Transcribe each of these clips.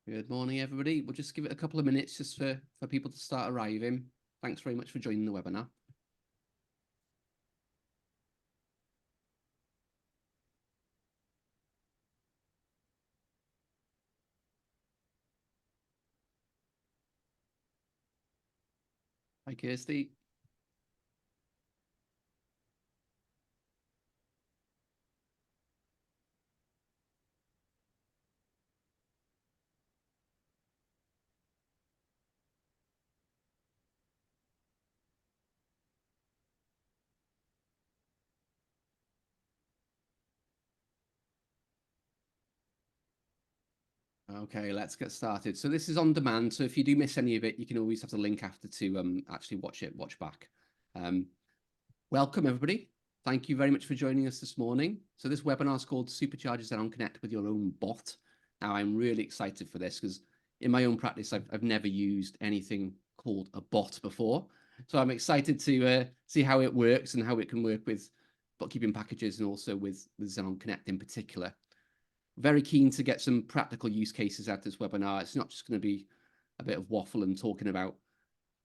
Good morning, everybody. We'll just give it a couple of minutes just for people to start arriving. Thanks very much for joining the webinar. Hi, Kirsty. Okay, let's get started. So this is on demand. So if you do miss any of it, you can always have the link after to actually watch back. Welcome, everybody. Thank you very much for joining us this morning. So this webinar is called Supercharge Your Xenon Connect with your own bot. Now, I'm really excited for this because in my own practice, I've never used anything called a bot before. So I'm excited to see how it works and how it can work with bookkeeping packages and also with Xenon Connect in particular. Very keen to get some practical use cases out of this webinar. It's not just going to be a bit of waffle and talking about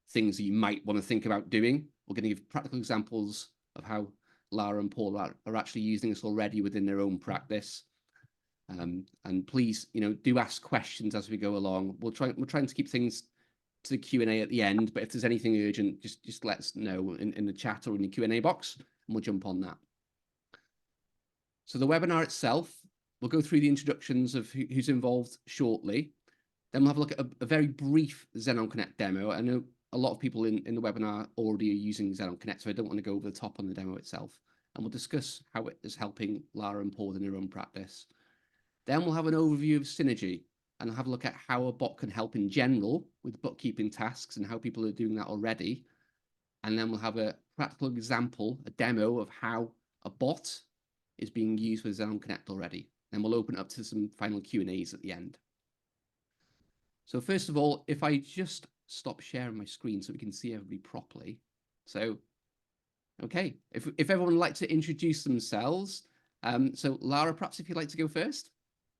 things that you might want to think about doing. We're going to give practical examples of how Lara and Paul are actually using this already within their own practice. And please, do ask questions as we go along. We're trying to keep things to the Q&A at the end, but if there's anything urgent, just let us know in the chat or in the Q&A box, and we'll jump on that. So the webinar itself, we'll go through the introductions of who's involved shortly. Then we'll have a look at a very brief Xenon Connect demo. I know a lot of people in the webinar already are using Xenon Connect, so I don't want to go over the top on the demo itself. And we'll discuss how it is helping Lara and Paul in their own practice. Then we'll have an overview of Synergy and have a look at how a bot can help in general with bookkeeping tasks and how people are doing that already. And then we'll have a practical example, a demo of how a bot is being used with Xenon Connect already. Then we'll open it up to some final Q&As at the end. So first of all, if I just stop sharing my screen so we can see everybody properly. So, okay, if everyone would like to introduce themselves. So Lara, perhaps if you'd like to go first.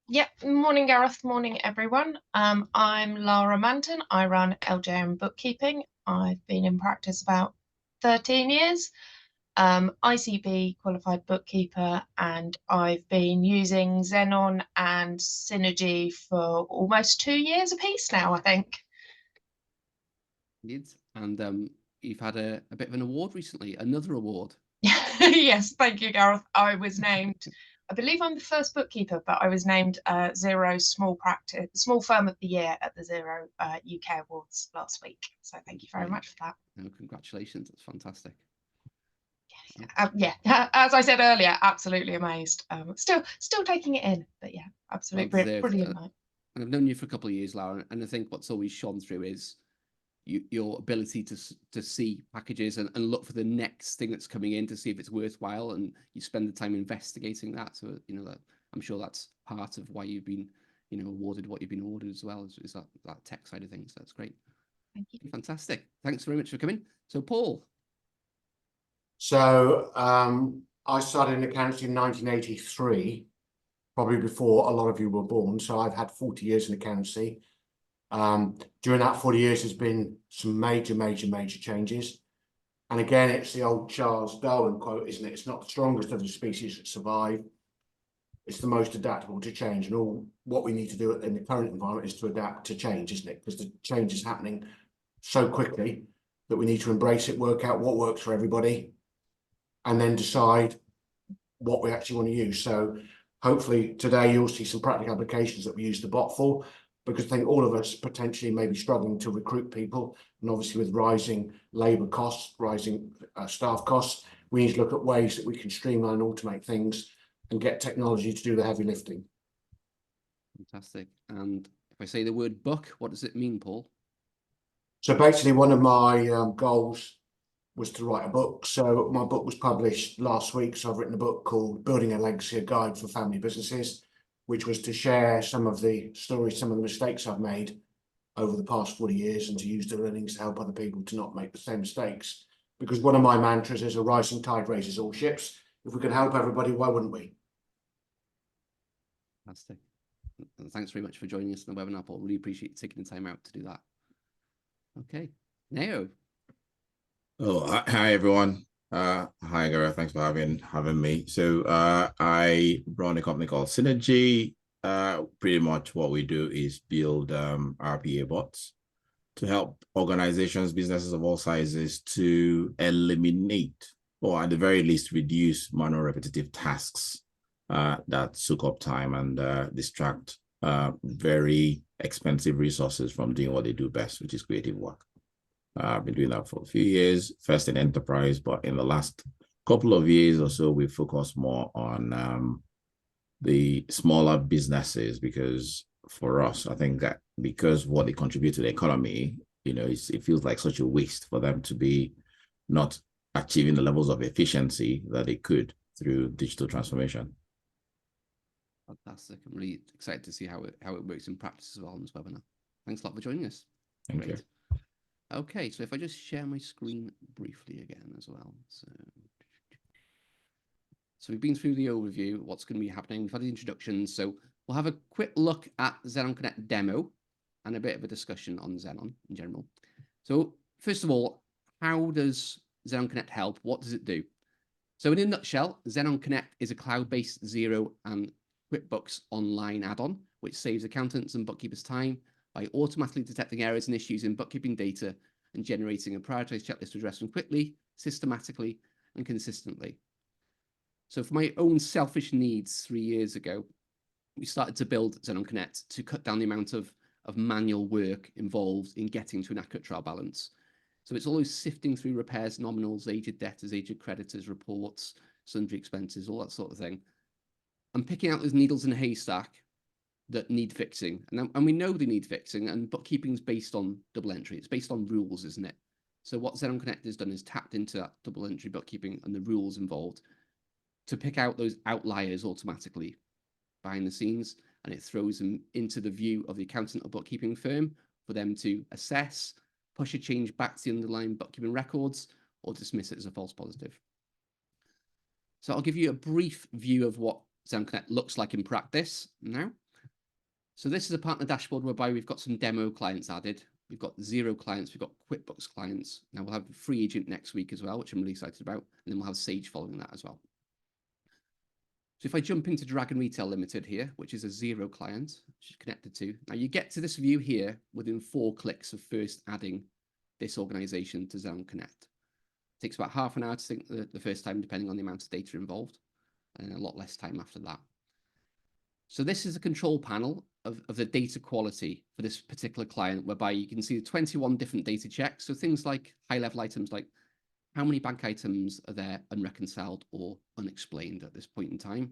Yeah, morning Gareth, morning everyone. I'm Lara Manton. I run LJM Bookkeeping. I've been in practice about 13 years. ICB qualified bookkeeper, and I've been using Xenon and Synergy for almost 2 years apiece now, I think. And you've had a bit of an award recently, another award. Yes, thank you, Gareth. I was named, I believe I'm the first bookkeeper, but I was named Xero Small Firm of the Year at the Xero UK Awards last week. So thank you very much for that. No, congratulations, that's fantastic. Yeah, as I said earlier, absolutely amazed. Still taking it in, but yeah, absolutely brilliant. And I've known you for a couple of years, Lara, and I think what's always shone through is your ability to see packages and look for the next thing that's coming in to see if it's worthwhile, and you spend the time investigating that. So that I'm sure that's part of why you've been awarded what you've been awarded as well, is that tech side of things. That's great. Thank you. Fantastic. Thanks very much for coming. So Paul. So I started in accounting in 1983, probably before a lot of you were born. So I've had 40 years in accountancy. During that 40 years, there's been some major changes. And again, it's the old Charles Darwin quote, isn't it? It's not the strongest of the species that survive. It's the most adaptable to change. And all what we need to do in the current environment is to adapt to change, isn't it? Because the change is happening so quickly that we need to embrace it, work out what works for everybody, and then decide what we actually want to use. So hopefully today you'll see some practical applications that we use the bot for, because I think all of us potentially may be struggling to recruit people. And obviously with rising labour costs, rising staff costs, we need to look at ways that we can streamline and automate things and get technology to do the heavy lifting. Fantastic. And if I say the word book, what does it mean, Paul? So basically one of my goals was to write a book. So my book was published last week. So I've written a book called Building a Legacy, a Guide for Family Businesses, which was to share some of the stories, some of the mistakes I've made over the past 40 years, and to use the learnings to help other people to not make the same mistakes. Because one of my mantras is a rising tide raises all ships. If we can help everybody, why wouldn't we? Fantastic. And thanks very much for joining us on the webinar, Paul. Really appreciate you taking the time out to do that. Okay, Neo. Oh, hi everyone. Hi Gareth, thanks for having me. So I run a company called Synergy. Pretty much what we do is build RPA bots to help organizations, businesses of all sizes to eliminate, or at the very least reduce manual repetitive tasks that soak up time and distract very expensive resources from doing what they do best, which is creative work. I've been doing that for a few years, first in enterprise, but in the last couple of years or so, we've focused more on the smaller businesses, because for us, I think that because what they contribute to the economy, you know, it feels like such a waste for them to be not achieving the levels of efficiency that they could through digital transformation. Fantastic. I'm really excited to see how it works in practice as well on this webinar. Thanks a lot for joining us. Thank you. Okay, so if I just share my screen briefly again as well. So we've been through the overview, what's going to be happening. We've had the introductions. So we'll have a quick look at Xenon Connect demo and a bit of a discussion on Xenon in general. So first of all, how does Xenon Connect help? What does it do? So in a nutshell, Xenon Connect is a cloud-based Xero and QuickBooks online add-on, which saves accountants and bookkeepers time by automatically detecting errors and issues in bookkeeping data and generating a prioritized checklist to address them quickly, systematically, and consistently. So for my own selfish needs 3 years ago, we started to build Xenon Connect to cut down the amount of manual work involved in getting to an accurate trial balance. So it's always sifting through repairs, nominals, aged debtors, aged creditors, reports, sundry expenses, all that sort of thing. And picking out those needles in a haystack that need fixing. And we know they need fixing, and bookkeeping is based on double entry. It's based on rules, isn't it? So what Xenon Connect has done is tapped into that double entry bookkeeping and the rules involved to pick out those outliers automatically behind the scenes, and it throws them into the view of the accountant or bookkeeping firm for them to assess, push a change back to the underlying bookkeeping records, or dismiss it as a false positive. So I'll give you a brief view of what Xenon Connect looks like in practice now. So this is a partner dashboard whereby we've got some demo clients added. We've got Xero clients, we've got QuickBooks clients. Now we'll have a free agent next week as well, which I'm really excited about. And then we'll have Sage following that as well. So if I jump into Dragon Retail Limited here, which is a Xero client, which is connected to, now you get to this view here within 4 clicks of first adding this organization to Xenon Connect. It takes about half an hour to sync the first time, depending on the amount of data involved, and a lot less time after that. So this is a control panel of the data quality for this particular client, whereby you can see the 21 different data checks. So things like high-level items like how many bank items are there unreconciled or unexplained at this point in time?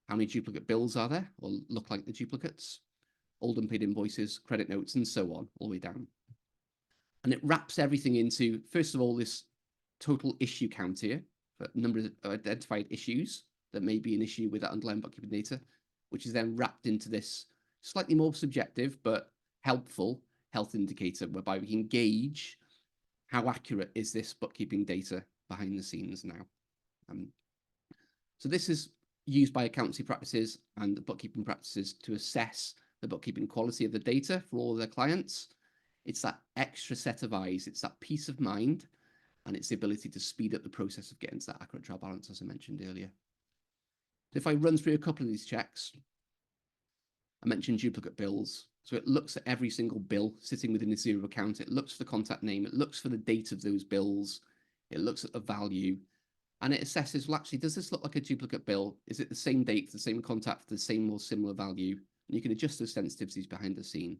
How many duplicate bills are there or look like the duplicates? Old unpaid invoices, credit notes, and so on, all the way down. And it wraps everything into, first of all, this total issue count here, for number of identified issues that may be an issue with that underlying bookkeeping data, which is then wrapped into this slightly more subjective but helpful health indicator, whereby we can gauge how accurate is this bookkeeping data behind the scenes now. So this is used by accountancy practices and the bookkeeping practices to assess the bookkeeping quality of the data for all of their clients. It's that extra set of eyes, it's that peace of mind, and it's the ability to speed up the process of getting to that accurate trial balance, as I mentioned earlier. If I run through a couple of these checks, I mentioned duplicate bills. So it looks at every single bill sitting within the Xero account. It looks for the contact name. It looks for the date of those bills. It looks at the value. And it assesses, well, actually, does this look like a duplicate bill? Is it the same date, the same contact, the same or similar value? And you can adjust those sensitivities behind the scene.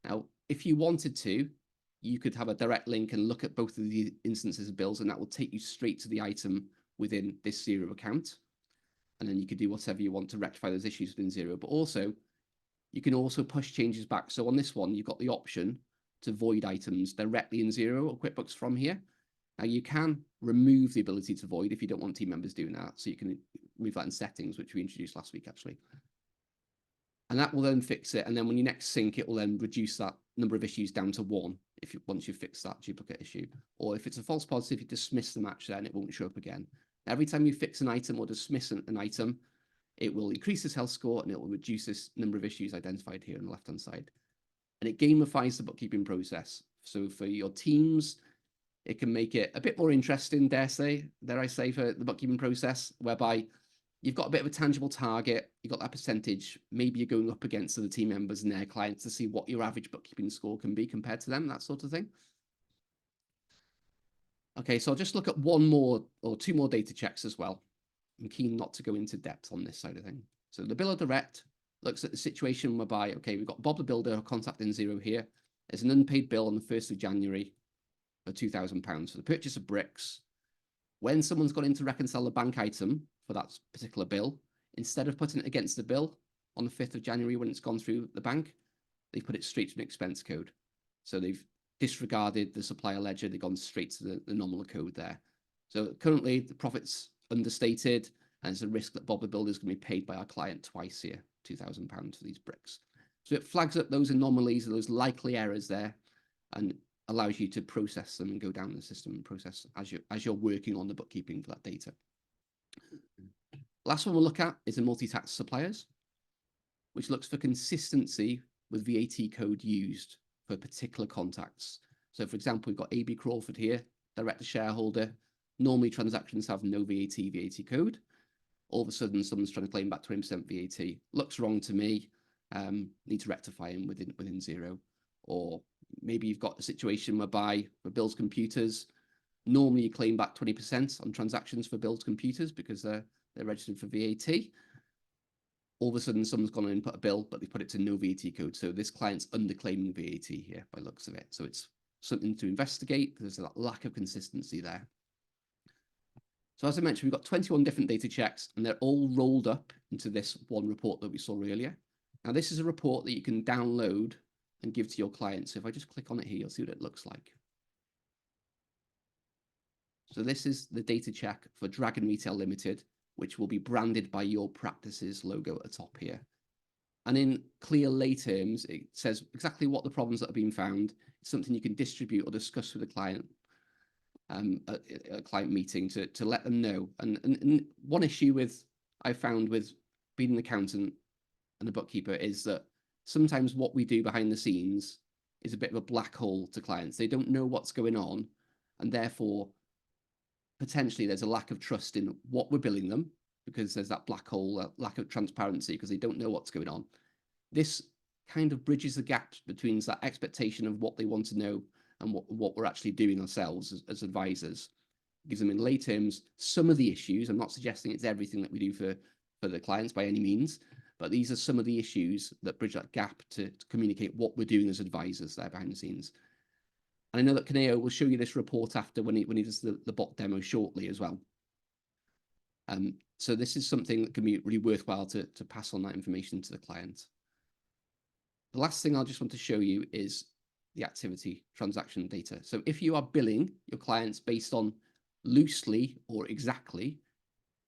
Now, if you wanted to, you could have a direct link and look at both of the instances of bills, and that will take you straight to the item within this Xero account. And then you could do whatever you want to rectify those issues within Xero. But also, you can also push changes back. So on this one, you've got the option to void items directly in Xero or QuickBooks from here. Now you can remove the ability to void if you don't want team members doing that. So you can move that in settings, which we introduced last week, actually. And that will then fix it. And then when you next sync, it will then reduce that number of issues down to 1 once you've fixed that duplicate issue. Or if it's a false positive, you dismiss the match there and it won't show up again. Every time you fix an item or dismiss an item, it will increase this health score and it will reduce this number of issues identified here on the left-hand side. And it gamifies the bookkeeping process. So for your teams, it can make it a bit more interesting, dare I say, for the bookkeeping process, whereby you've got a bit of a tangible target, you've got that percentage, maybe you're going up against other team members and their clients to see what your average bookkeeping score can be compared to them, that sort of thing. Okay, so I'll just look at one more or two more data checks as well. I'm keen not to go into depth on this side of thing. So the bill of direct looks at the situation whereby, okay, we've got Bob the Builder contacting Xero here. There's an unpaid bill on the 1st of January for £2,000 for the purchase of bricks. When someone's gone in to reconcile the bank item for that particular bill, instead of putting it against the bill on the 5th of January when it's gone through the bank, they put it straight to an expense code. So they've disregarded the supplier ledger, they've gone straight to the nominal code there. So currently the profit's understated, and there's a risk that Bob the Builder is going to be paid by our client twice here, £2,000 for these bricks. So it flags up those anomalies, those likely errors there, and allows you to process them and go down the system and process as you're working on the bookkeeping for that data. Last one we'll look at is the multi-tax suppliers, which looks for consistency with VAT code used for particular contacts. So for example, we've got AB Crawford here, director shareholder. Normally transactions have no VAT code. All of a sudden, someone's trying to claim back 20% VAT. Looks wrong to me. Need to rectify them within Xero. Or maybe you've got a situation whereby for Bill's computers, normally you claim back 20% on transactions for Bill's computers because they're registered for VAT. All of a sudden, someone's gone in and put a bill, but they put it to no VAT code. So this client's underclaiming VAT here by looks of it. So it's something to investigate because there's a lack of consistency there. So as I mentioned, we've got 21 different data checks, and they're all rolled up into this one report that we saw earlier. Now, this is a report that you can download and give to your clients. So if I just click on it here, you'll see what it looks like. So this is the data check for Dragon Retail Limited, which will be branded by your practice's logo at the top here. And in clear lay terms, it says exactly what the problems that have been found. It's something you can distribute or discuss with a client. A client meeting to let them know. And one issue I found with being an accountant and a bookkeeper is that sometimes what we do behind the scenes is a bit of a black hole to clients. They don't know what's going on, and therefore potentially there's a lack of trust in what we're billing them because there's that black hole, lack of transparency because they don't know what's going on. This kind of bridges the gap between that expectation of what they want to know and what we're actually doing ourselves as advisors. Gives them in lay terms some of the issues. I'm not suggesting it's everything that we do for the clients by any means, but these are some of the issues that bridge that gap to communicate what we're doing as advisors there behind the scenes. And I know that Kaneo will show you this report after when he does the bot demo shortly as well. So this is something that can be really worthwhile to pass on that information to the client. The last thing I just want to show you is the activity transaction data. So if you are billing your clients based on loosely or exactly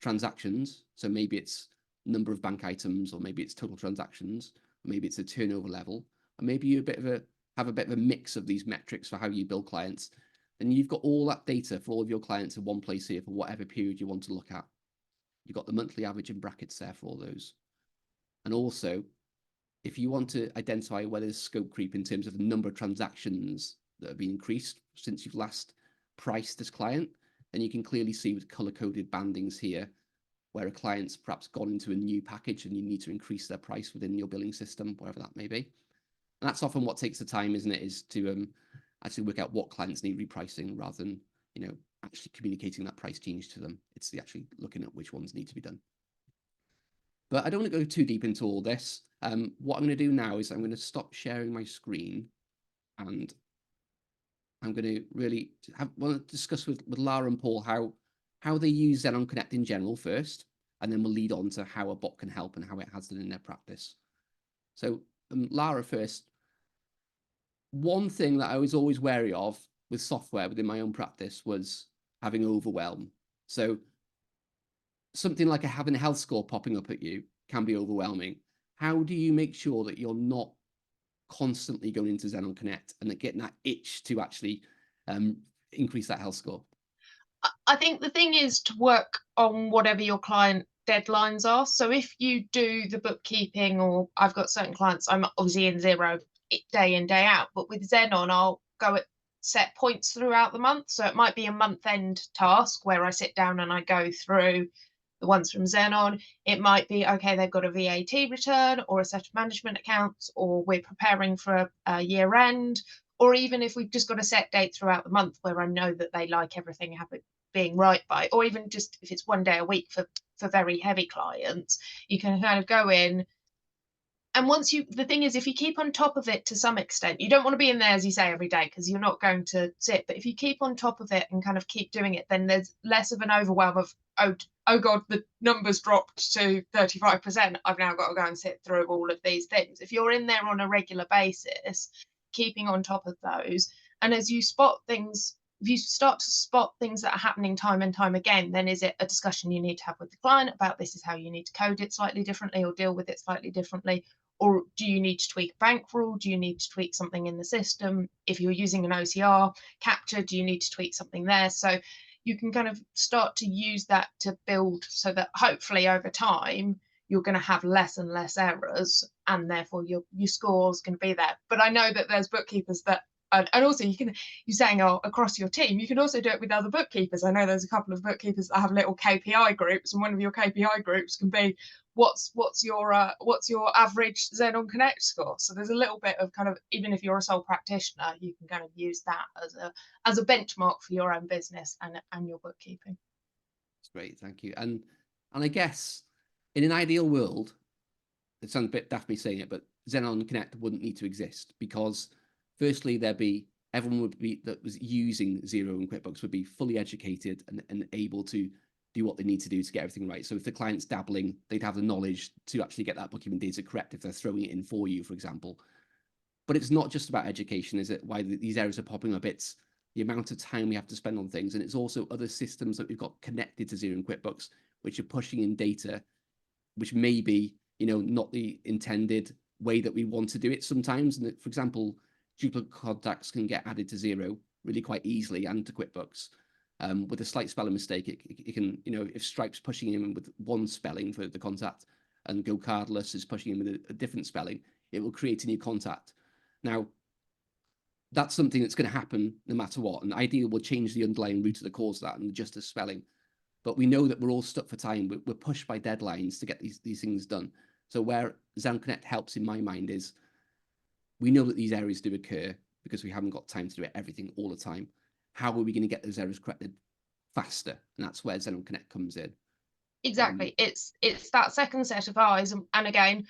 transactions, so maybe it's number of bank items, or maybe it's total transactions, or maybe it's a turnover level, or maybe you have a bit of a mix of these metrics for how you bill clients, then you've got all that data for all of your clients in one place here for whatever period you want to look at. You've got the monthly average in brackets there for all those. And also, if you want to identify whether there's scope creep in terms of the number of transactions that have been increased since you've last priced this client, then you can clearly see with color-coded bandings here where a client's perhaps gone into a new package and you need to increase their price within your billing system, whatever that may be. And that's often what takes the time, isn't it, is to actually work out what clients need repricing rather than, actually communicating that price change to them. It's the actually looking at which ones need to be done. But I don't want to go too deep into all this. What I'm going to do now is I'm going to stop sharing my screen, and I'm going to really want to discuss with Lara and Paul how they use Xenon Connect in general first, and then we'll lead on to how a bot can help and how it has it in their practice. So Lara first. One thing that I was always wary of with software within my own practice was having overwhelm. So something like having a health score popping up at you can be overwhelming. How do you make sure that you're not constantly going into Xenon Connect and getting that itch to actually increase that health score? I think the thing is to work on whatever your client deadlines are. So if you do the bookkeeping, or I've got certain clients, I'm obviously in Xero day in, day out, but with Xenon, I'll go at set points throughout the month. So it might be a month-end task where I sit down and I go through the ones from Xenon. It might be, okay, they've got a VAT return or a set of management accounts, or we're preparing for a year end, or even if we've just got a set date throughout the month where I know that they like everything being right by, or even just if it's one day a week for very heavy clients, you can kind of go in. And the thing is, if you keep on top of it to some extent, you don't want to be in there, as you say, every day, because you're not going to sit. But if you keep on top of it and kind of keep doing it, then there's less of an overwhelm of, oh God, the numbers dropped to 35%. I've now got to go and sit through all of these things. If you're in there on a regular basis, keeping on top of those, and as you spot things, if you start to spot things that are happening time and time again, then is it a discussion you need to have with the client about this is how you need to code it slightly differently or deal with it slightly differently? Or do you need to tweak a bank rule? Do you need to tweak something in the system? If you're using an OCR capture, do you need to tweak something there? So you can kind of start to use that to build so that hopefully over time, you're going to have less and less errors, and therefore your score's going to be there. But I know that there's bookkeepers that, and also you're saying, oh, across your team, you can also do it with other bookkeepers. I know there's a couple of bookkeepers that have little KPI groups, and one of your KPI groups can be, what's your average Xenon Connect score? So there's a little bit of kind of, even if you're a sole practitioner, you can kind of use that as a benchmark for your own business and your bookkeeping. That's great, thank you. And I guess in an ideal world, it sounds a bit daft me saying it, but Xenon Connect wouldn't need to exist, because firstly, everyone would be that was using Xero and QuickBooks would be fully educated and able to do what they need to do to get everything right. So if the client's dabbling, they'd have the knowledge to actually get that bookkeeping data correct if they're throwing it in for you, for example. But it's not just about education, is it? Why these errors are popping up? It's the amount of time we have to spend on things. And it's also other systems that we've got connected to Xero and QuickBooks, which are pushing in data, which may be, not the intended way that we want to do it sometimes. And for example, duplicate contacts can get added to Xero really quite easily and to QuickBooks. With a slight spelling mistake, it can, if Stripe's pushing in with one spelling for the contact and Go Cardless is pushing in with a different spelling, it will create a new contact. Now, that's something that's going to happen no matter what. And Ideal will change the underlying root of the cause of that and just a spelling. But we know that we're all stuck for time. We're pushed by deadlines to get these things done. So where Xenon Connect helps in my mind is, we know that these errors do occur because we haven't got time to do everything all the time. How are we going to get those errors corrected faster? And that's where Xenon Connect comes in. Exactly. It's that second set of eyes. And again,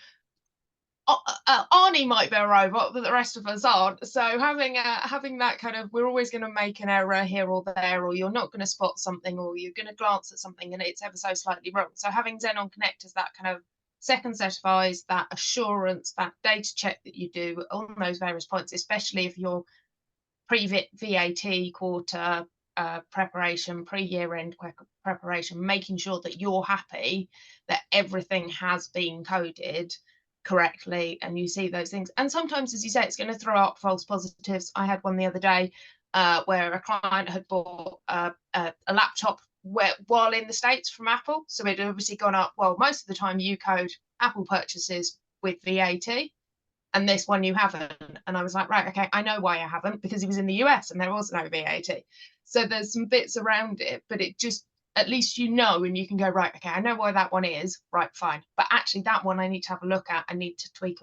Arnie might be a robot, but the rest of us aren't. So having that kind of, we're always going to make an error here or there, or you're not going to spot something, or you're going to glance at something and it's ever so slightly wrong. So having Xenon Connect as that kind of second set of eyes, that assurance, that data check that you do on those various points, especially if you're pre-VAT quarter preparation, pre-year end preparation, making sure that you're happy that everything has been coded correctly, and you see those things. And sometimes, as you say, it's going to throw up false positives. I had one the other day where a client had bought a laptop while in the States from Apple. So it had obviously gone up. Well, most of the time you code Apple purchases with VAT, and this one you haven't. And I was like, right, okay, I know why I haven't, because he was in the US and there was no VAT. So there's some bits around it, but it just, at least and you can go, right, okay, I know why that one is, right, fine. But actually that one I need to have a look at, I need to tweak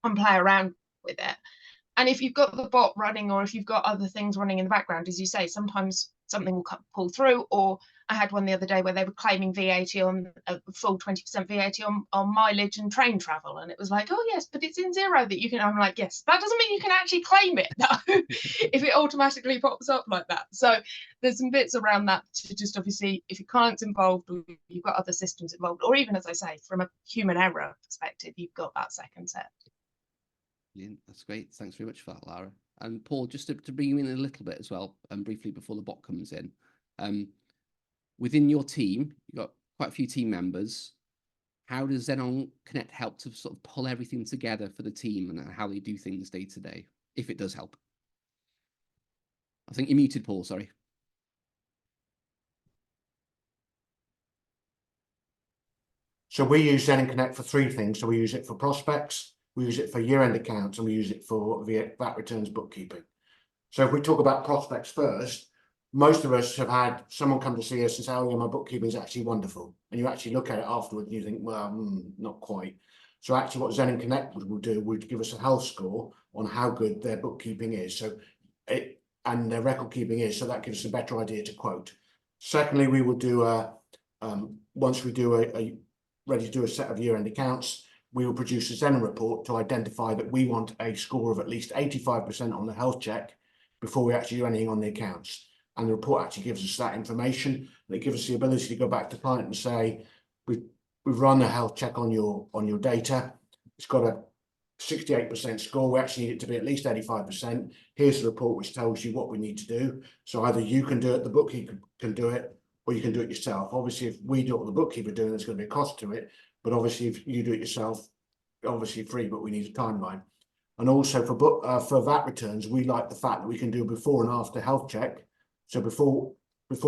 and play around with it. And if you've got the bot running, or if you've got other things running in the background, as you say, sometimes something will pull through. Or I had one the other day where they were claiming VAT on a full 20% VAT on mileage and train travel. And it was like, oh, yes, but it's in Xero that you can. I'm like, yes, that doesn't mean you can actually claim it, though, if it automatically pops up like that. So there's some bits around that to just, obviously, if your client's involved, or you've got other systems involved, or even, as I say, from a human error perspective, you've got that second set. Brilliant. That's great. Thanks very much for that, Lara. And Paul, just to bring you in a little bit as well, briefly before the bot comes in. Within your team, you've got quite a few team members. How does Xenon Connect help to sort of pull everything together for the team and how they do things day to day, if it does help? I think you're muted, Paul, sorry. So we use Xenon Connect for three things. So we use it for prospects, we use it for year-end accounts, and we use it for VAT returns bookkeeping. So if we talk about prospects first, most of us have had someone come to see us and say, oh yeah, my bookkeeping is actually wonderful. And you actually look at it afterwards and you think, well, not quite. So actually what Xenon Connect will do would give us a health score on how good their bookkeeping is. And their record keeping is, so that gives us a better idea to quote. Secondly, we will do once we do ready to do a set of year-end accounts, we will produce a Xenon report to identify that we want a score of at least 85% on the health check before we actually do anything on the accounts. And the report actually gives us that information, and it gives us the ability to go back to the client and say, we've run a health check on your data. It's got a 68% score. We actually need it to be at least 85%. Here's the report which tells you what we need to do. So either you can do it, the bookkeeper can do it, or you can do it yourself. Obviously, if we do what the bookkeeper doing, there's going to be a cost to it. But obviously, if you do it yourself, obviously free, but we need a timeline. And also for VAT returns, we like the fact that we can do before and after health check. So before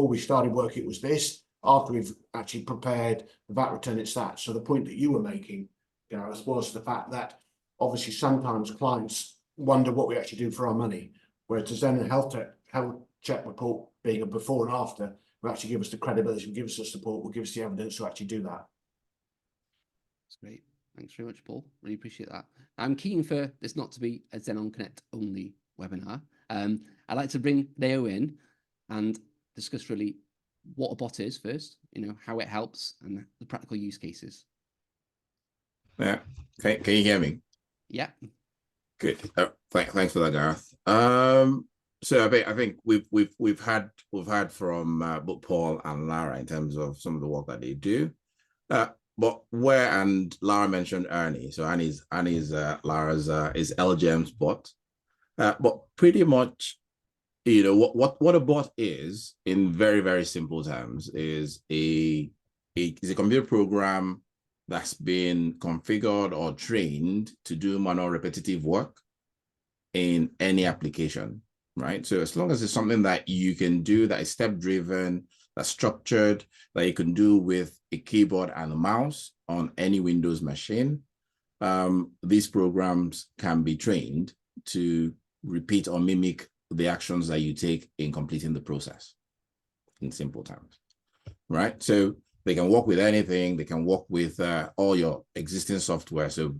we started work, it was this. After we've actually prepared the VAT return, it's that. So the point that you were making, Gareth, was the fact that obviously sometimes clients wonder what we actually do for our money. Whereas the Xenon health check report being a before and after will actually give us the credibility, will give us the support, will give us the evidence to actually do that. That's great. Thanks very much, Paul. Really appreciate that. I'm keen for this not to be a Xenon Connect only webinar. I'd like to bring Leo in and discuss really what a bot is first, how it helps and the practical use cases. Yeah. Can you hear me? Yeah. Good. Thanks for that, Gareth. So I think we've had from both Paul and Lara in terms of some of the work that they do. But and Lara mentioned Ernie. So Annie's Lara's is LGM's bot. But pretty much, what a bot is in very, very simple terms is a computer program that's been configured or trained to do manual repetitive work in any application, right? So as long as it's something that you can do that is step-driven, that's structured, that you can do with a keyboard and a mouse on any Windows machine, these programs can be trained to repeat or mimic the actions that you take in completing the process, in simple terms, right? So they can work with anything. They can work with all your existing software. So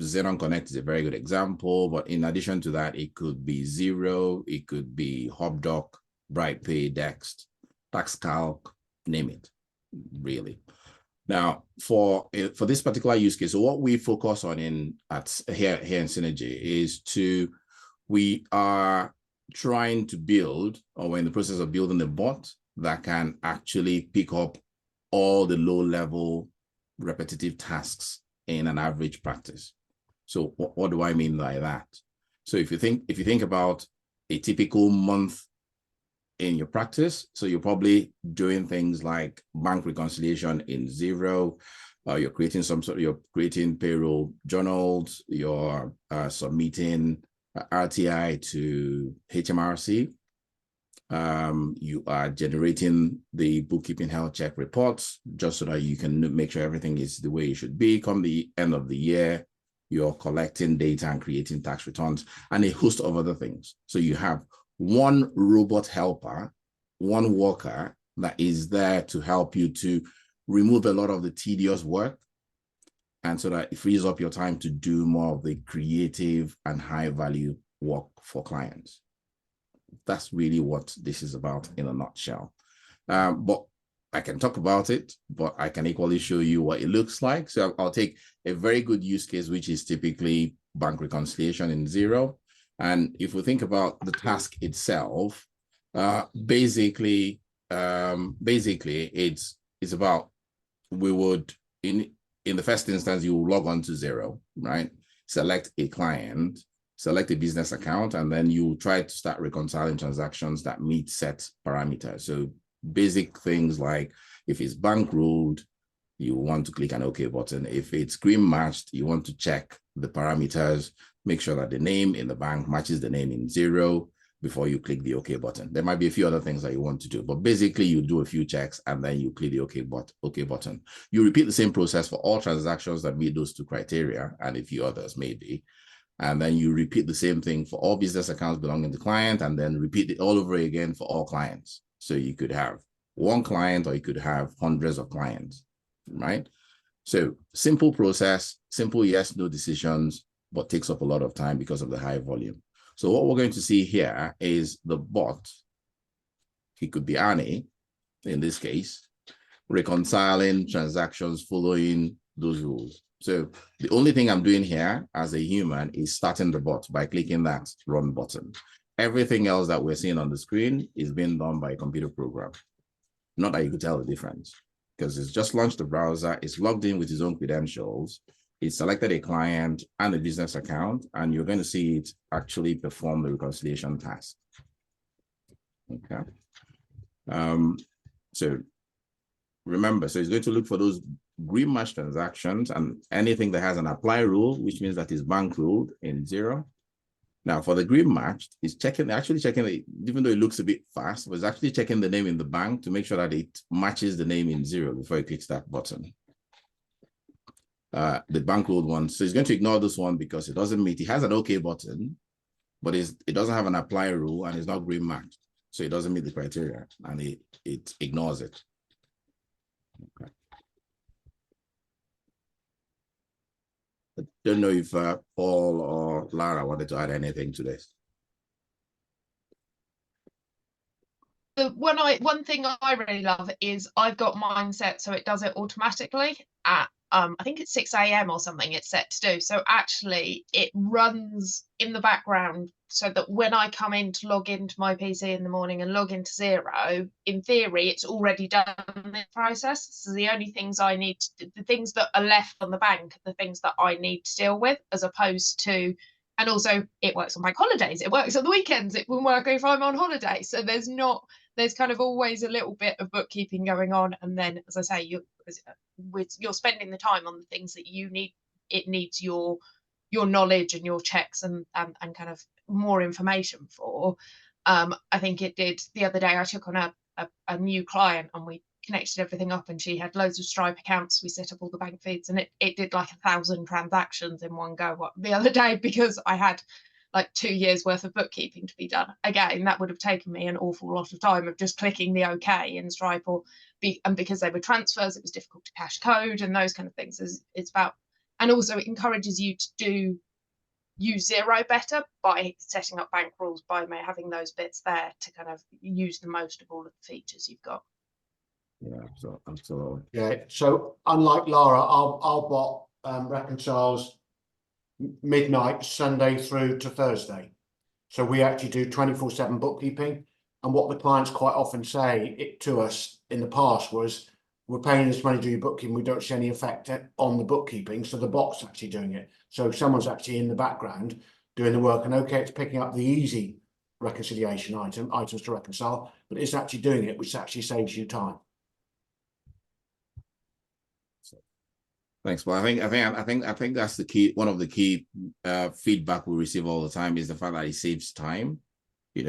Xenon Connect is a very good example, but in addition to that, it could be Xero, it could be HubDoc, BrightPay, Dext, TaxCalc, name it, really. Now, for this particular use case, so what we focus on here in Synergy is we are trying to build, or we're in the process of building a bot that can actually pick up all the low-level repetitive tasks in an average practice. So what do I mean by that? So if you think about a typical month in your practice, so you're probably doing things like bank reconciliation in Xero, you're creating payroll journals, you're submitting RTI to HMRC, you are generating the bookkeeping health check reports just so that you can make sure everything is the way it should be. Come the end of the year, you're collecting data and creating tax returns and a host of other things. So you have one robot helper, one worker that is there to help you to remove a lot of the tedious work, and so that it frees up your time to do more of the creative and high value work for clients. That's really what this is about in a nutshell. But I can talk about it, but I can equally show you what it looks like. So I'll take a very good use case, which is typically bank reconciliation in Xero. And if we think about the task itself, basically it's about, we would, in the first instance, you will log on to Xero, right? Select a client, select a business account, and then you try to start reconciling transactions that meet set parameters. So basic things like if it's bank ruled, you want to click an OK button. If it's green matched, you want to check the parameters, make sure that the name in the bank matches the name in Xero. before you click the OK button. There might be a few other things that you want to do, but basically you do a few checks and then you click the OK button. You repeat the same process for all transactions that meet those two criteria and a few others maybe. And then you repeat the same thing for all business accounts belonging to client, and then repeat it all over again for all clients. So you could have one client or you could have hundreds of clients, right? So simple process, simple yes, no decisions, but takes up a lot of time because of the high volume. So what we're going to see here is the bot, he could be Annie in this case, reconciling transactions following those rules. So the only thing I'm doing here as a human is starting the bot by clicking that run button. Everything else that we're seeing on the screen is being done by a computer program. Not that you could tell the difference, because it's just launched the browser, it's logged in with its own credentials, it's selected a client and a business account, and you're going to see it actually perform the reconciliation task. Okay. So remember, so it's going to look for those green match transactions and anything that has an apply rule, which means that it's bank ruled in 0. Now for the green match, it's actually checking it, even though it looks a bit fast, but it's actually checking the name in the bank to make sure that it matches the name in 0 before it clicks that button. The bank ruled one, so it's going to ignore this one because it doesn't meet, it has an OK button, but it doesn't have an apply rule and it's not green matched. So it doesn't meet the criteria and it ignores it. Okay. I don't know if Paul or Lara wanted to add anything to this. One thing I really love is I've got mine set so it does it automatically at I think it's 6 a.m. or something it's set to do. So actually it runs in the background so that when I come in to log into my PC in the morning and log into Xero, in theory, it's already done the process. So the only things I need, the things that are left on the bank are the things that I need to deal with, as opposed to, and also it works on bank holidays, it works on the weekends, it will work if I'm on holiday. So there's kind of always a little bit of bookkeeping going on. And then, as I say, you're spending the time on the things that you need. It needs your knowledge and your checks and kind of more information for. I think it did the other day, I took on a new client and we connected everything up and she had loads of Stripe accounts. We set up all the bank feeds and it did like 1,000 transactions in one go the other day because I had like 2 years worth of bookkeeping to be done. Again, that would have taken me an awful lot of time of just clicking the OK in Stripe and because they were transfers, it was difficult to cache code and those kind of things. It's about, and also it encourages you to use Xero better by setting up bank rules, by having those bits there to kind of use the most of all of the features you've got. Yeah, so absolutely. Yeah, so unlike Lara, our bot reconciles midnight Sunday through to Thursday. So we actually do 24/7 bookkeeping. And what the clients quite often say to us in the past was, we're paying this money to do your bookkeeping, we don't see any effect on the bookkeeping, so the bot's actually doing it. So someone's actually in the background doing the work, and okay, it's picking up the easy reconciliation items to reconcile, but it's actually doing it, which actually saves you time. Thanks. Well, I think that's the key. One of the key feedback we receive all the time is the fact that it saves time.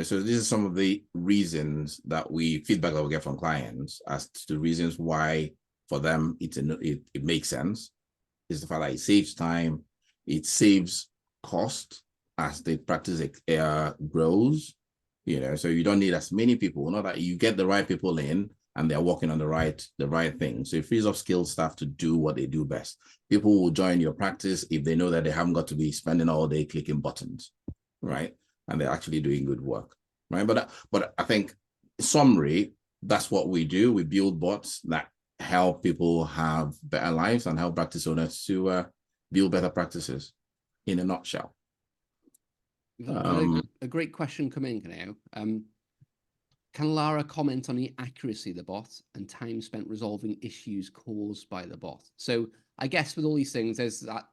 So these are some of the reasons that feedback that we get from clients as to the reasons why for them it makes sense. Is the fact that it saves time, it saves cost as the practice grows. So you don't need as many people. Not that you get the right people in and they're working on the right thing. So it frees up skilled staff to do what they do best. People will join your practice if they know that they haven't got to be spending all day clicking buttons, right? And they're actually doing good work, right? But I think, in summary, that's what we do. We build bots that help people have better lives and help practice owners to build better practices, in a nutshell. A great question coming now. Can Lara comment on the accuracy of the bot and time spent resolving issues caused by the bot? So I guess with all these things, there's that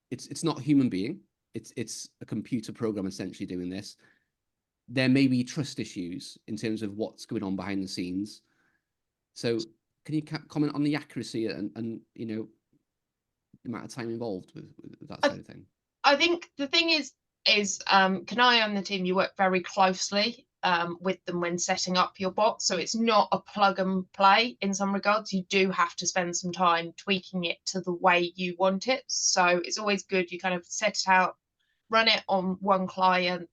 it's not a human being. It's a computer program essentially doing this. There may be trust issues in terms of what's going on behind the scenes. So can you comment on the accuracy and the amount of time involved with that sort of thing? I think the thing is, is Kanai and the team, you work very closely with them when setting up your bot. So it's not a plug and play in some regards. You do have to spend some time tweaking it to the way you want it. So it's always good you kind of set it out, run it on one client,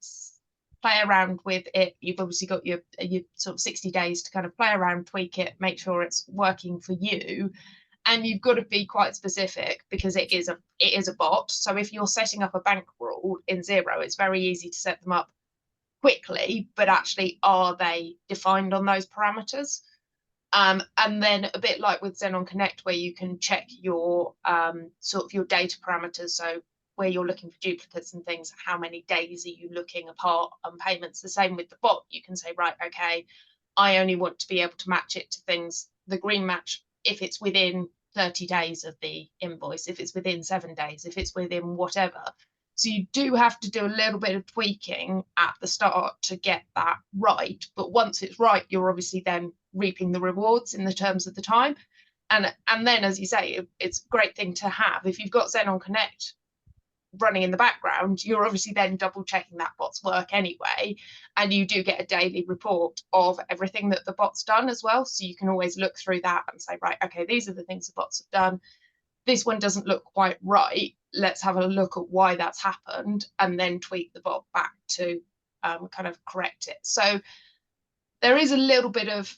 play around with it. You've obviously got your sort of 60 days to kind of play around, tweak it, make sure it's working for you. And you've got to be quite specific because it is a bot. So if you're setting up a bank rule in Xero, it's very easy to set them up quickly, but actually, are they defined on those parameters? And then a bit like with Xenon Connect, where you can check your sort of your data parameters. So where you're looking for duplicates and things, how many days are you looking apart on payments? The same with the bot. You can say, right, okay, I only want to be able to match it to things, the green match, if it's within 30 days of the invoice, if it's within 7 days, if it's within whatever. So you do have to do a little bit of tweaking at the start to get that right. But once it's right, you're obviously then reaping the rewards in the terms of the time. And then, as you say, it's a great thing to have. If you've got Xenon Connect running in the background, you're obviously then double checking that bot's work anyway, and you do get a daily report of everything that the bot's done as well, so you can always look through that and say, right, okay, these are the things the bots have done, this one doesn't look quite right, let's have a look at why that's happened, and then tweak the bot back to kind of correct it. So there is a little bit of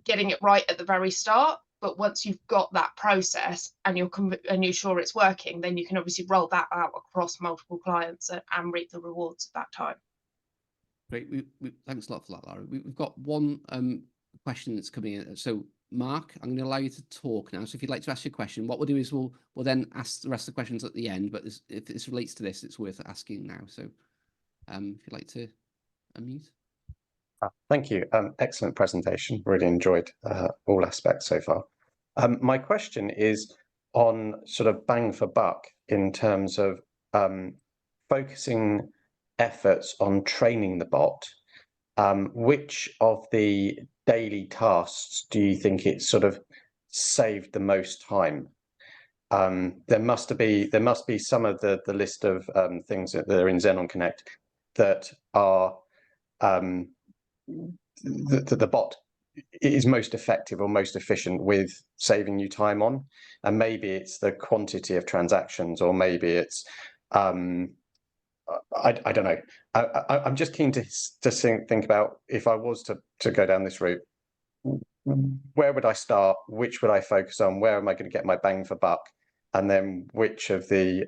getting it right at the very start, but once you've got that process and you're sure it's working, then you can obviously roll that out across multiple clients and reap the rewards at that time. Great. Thanks a lot for that, Lara. We've got one question that's coming in. So Mark, I'm going to allow you to talk now. So if you'd like to ask your question, what we'll do is we'll then ask the rest of the questions at the end. But if this relates to this, it's worth asking now. So if you'd like to unmute. Thank you. Excellent presentation. Really enjoyed all aspects so far. My question is on sort of bang for buck in terms of focusing efforts on training the bot. Which of the daily tasks do you think it sort of saved the most time? There must be some of the list of things that are in Xenon Connect that are the bot is most effective or most efficient with saving you time on, and maybe it's the quantity of transactions, or maybe it's I don't know. I'm just keen to think about, if I was to go down this route, where would I start? Which would I focus on? Where am I going to get my bang for buck? And then which of the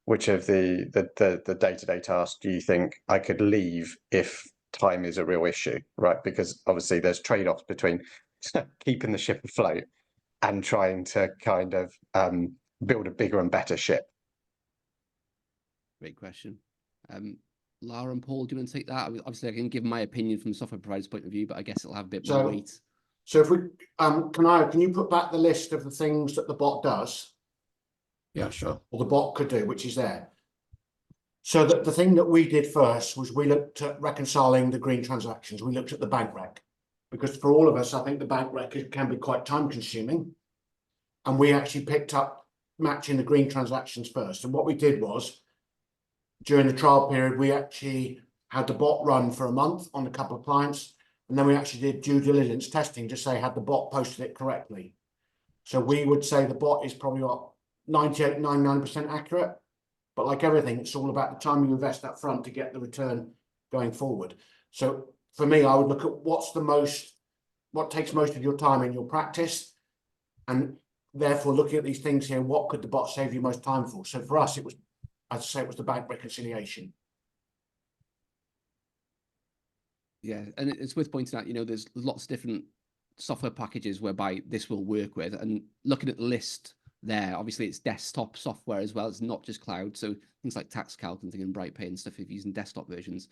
day-to-day tasks do you think I could leave if time is a real issue, right? Because obviously there's trade-offs between keeping the ship afloat and trying to kind of build a bigger and better ship. Great question. Lara and Paul, do you want to take that? Obviously, I can give my opinion from the software provider's point of view, but I guess it'll have a bit more weight. So if we, can you put back the list of the things that the bot does? Yeah, sure. Or the bot could do, which is there. So that the thing that we did first was we looked at reconciling the green transactions. We looked at the bank rec, because for all of us, I think the bank rec can be quite time consuming. And we actually picked up matching the green transactions first. And what we did was, during the trial period, we actually had the bot run for a month on a couple of clients. And then we actually did due diligence testing to say, had the bot posted it correctly? So we would say the bot is probably what, 98, 99% accurate. But like everything, it's all about the time you invest up front to get the return going forward. So for me, I would look at what takes most of your time in your practice, and therefore looking at these things here, what could the bot save you most time for? So for us, it was, as I say, it was the bank reconciliation. Yeah, and it's worth pointing out, there's lots of different software packages whereby this will work with, and looking at the list there, obviously it's desktop software as well. It's not just cloud. So things like TaxCalc and BrightPay and stuff, if you're using desktop versions,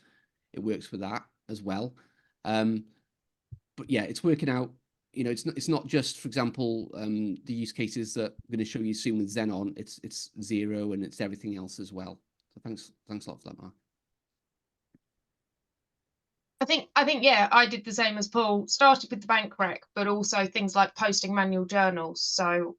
it works for that as well. But yeah, it's working out. It's not just, for example, the use cases that I'm going to show you soon with Xenon. It's Xero and it's everything else as well. So thanks a lot for that, Mark. I think yeah, I did the same as Paul. Started with the bank rec, but also things like posting manual journals. So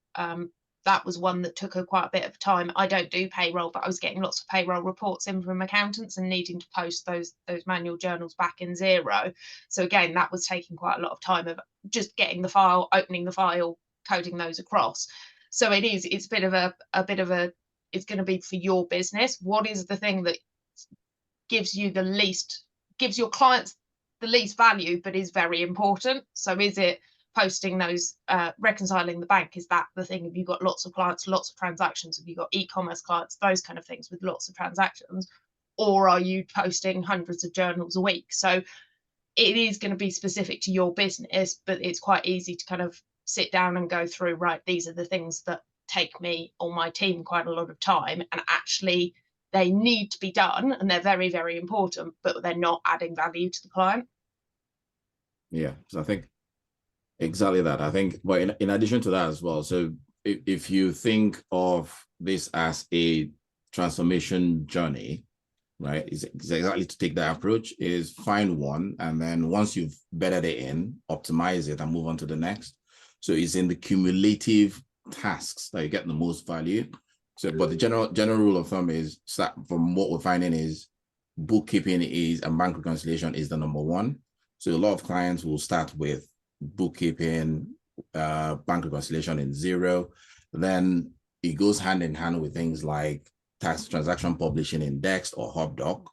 that was one that took quite a bit of time. I don't do payroll, but I was getting lots of payroll reports in from accountants and needing to post those manual journals back in Xero. So again, that was taking quite a lot of time of just getting the file, opening the file, coding those across. So it's a bit of a it's going to be for your business. What is the thing that gives your clients the least value, but is very important? So is it posting those, reconciling the bank? Is that the thing? Have you got lots of clients, lots of transactions? Have you got e-commerce clients, those kind of things with lots of transactions? Or are you posting hundreds of journals a week? So it is going to be specific to your business, but it's quite easy to kind of sit down and go through, right, these are the things that take me or my team quite a lot of time, and actually they need to be done and they're very, very important, but they're not adding value to the client. Yeah, so I think exactly that. I think, but in addition to that as well, so if you think of this as a transformation journey, right, is exactly to take that approach, is find one, and then once you've bedded it in, optimize it and move on to the next. So it's in the cumulative tasks that you get the most value. So, but the general rule of thumb is, from what we're finding, is bookkeeping and bank reconciliation is the number one. So a lot of clients will start with bookkeeping, bank reconciliation in Xero. Then it goes hand in hand with things like tax transaction publishing in Dext or HubDoc,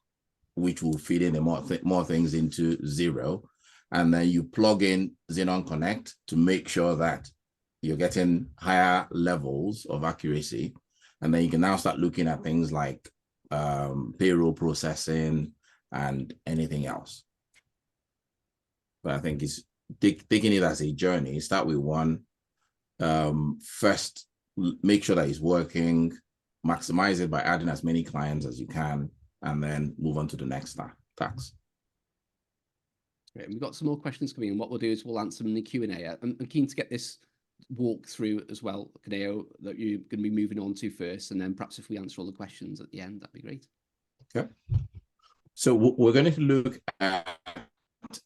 which will feed in more things into Xero. And then you plug in Xenon Connect to make sure that you're getting higher levels of accuracy. And then you can now start looking at things like payroll processing and anything else. But I think it's taking it as a journey. Start with one. First, make sure that it's working, maximize it by adding as many clients as you can, and then move on to the next task. Great. We've got some more questions coming in. What we'll do is we'll answer them in the Q&A. I'm keen to get this walk through as well, Kaneo, that you're going to be moving on to first, and then perhaps if we answer all the questions at the end, that'd be great. Okay. So we're going to look at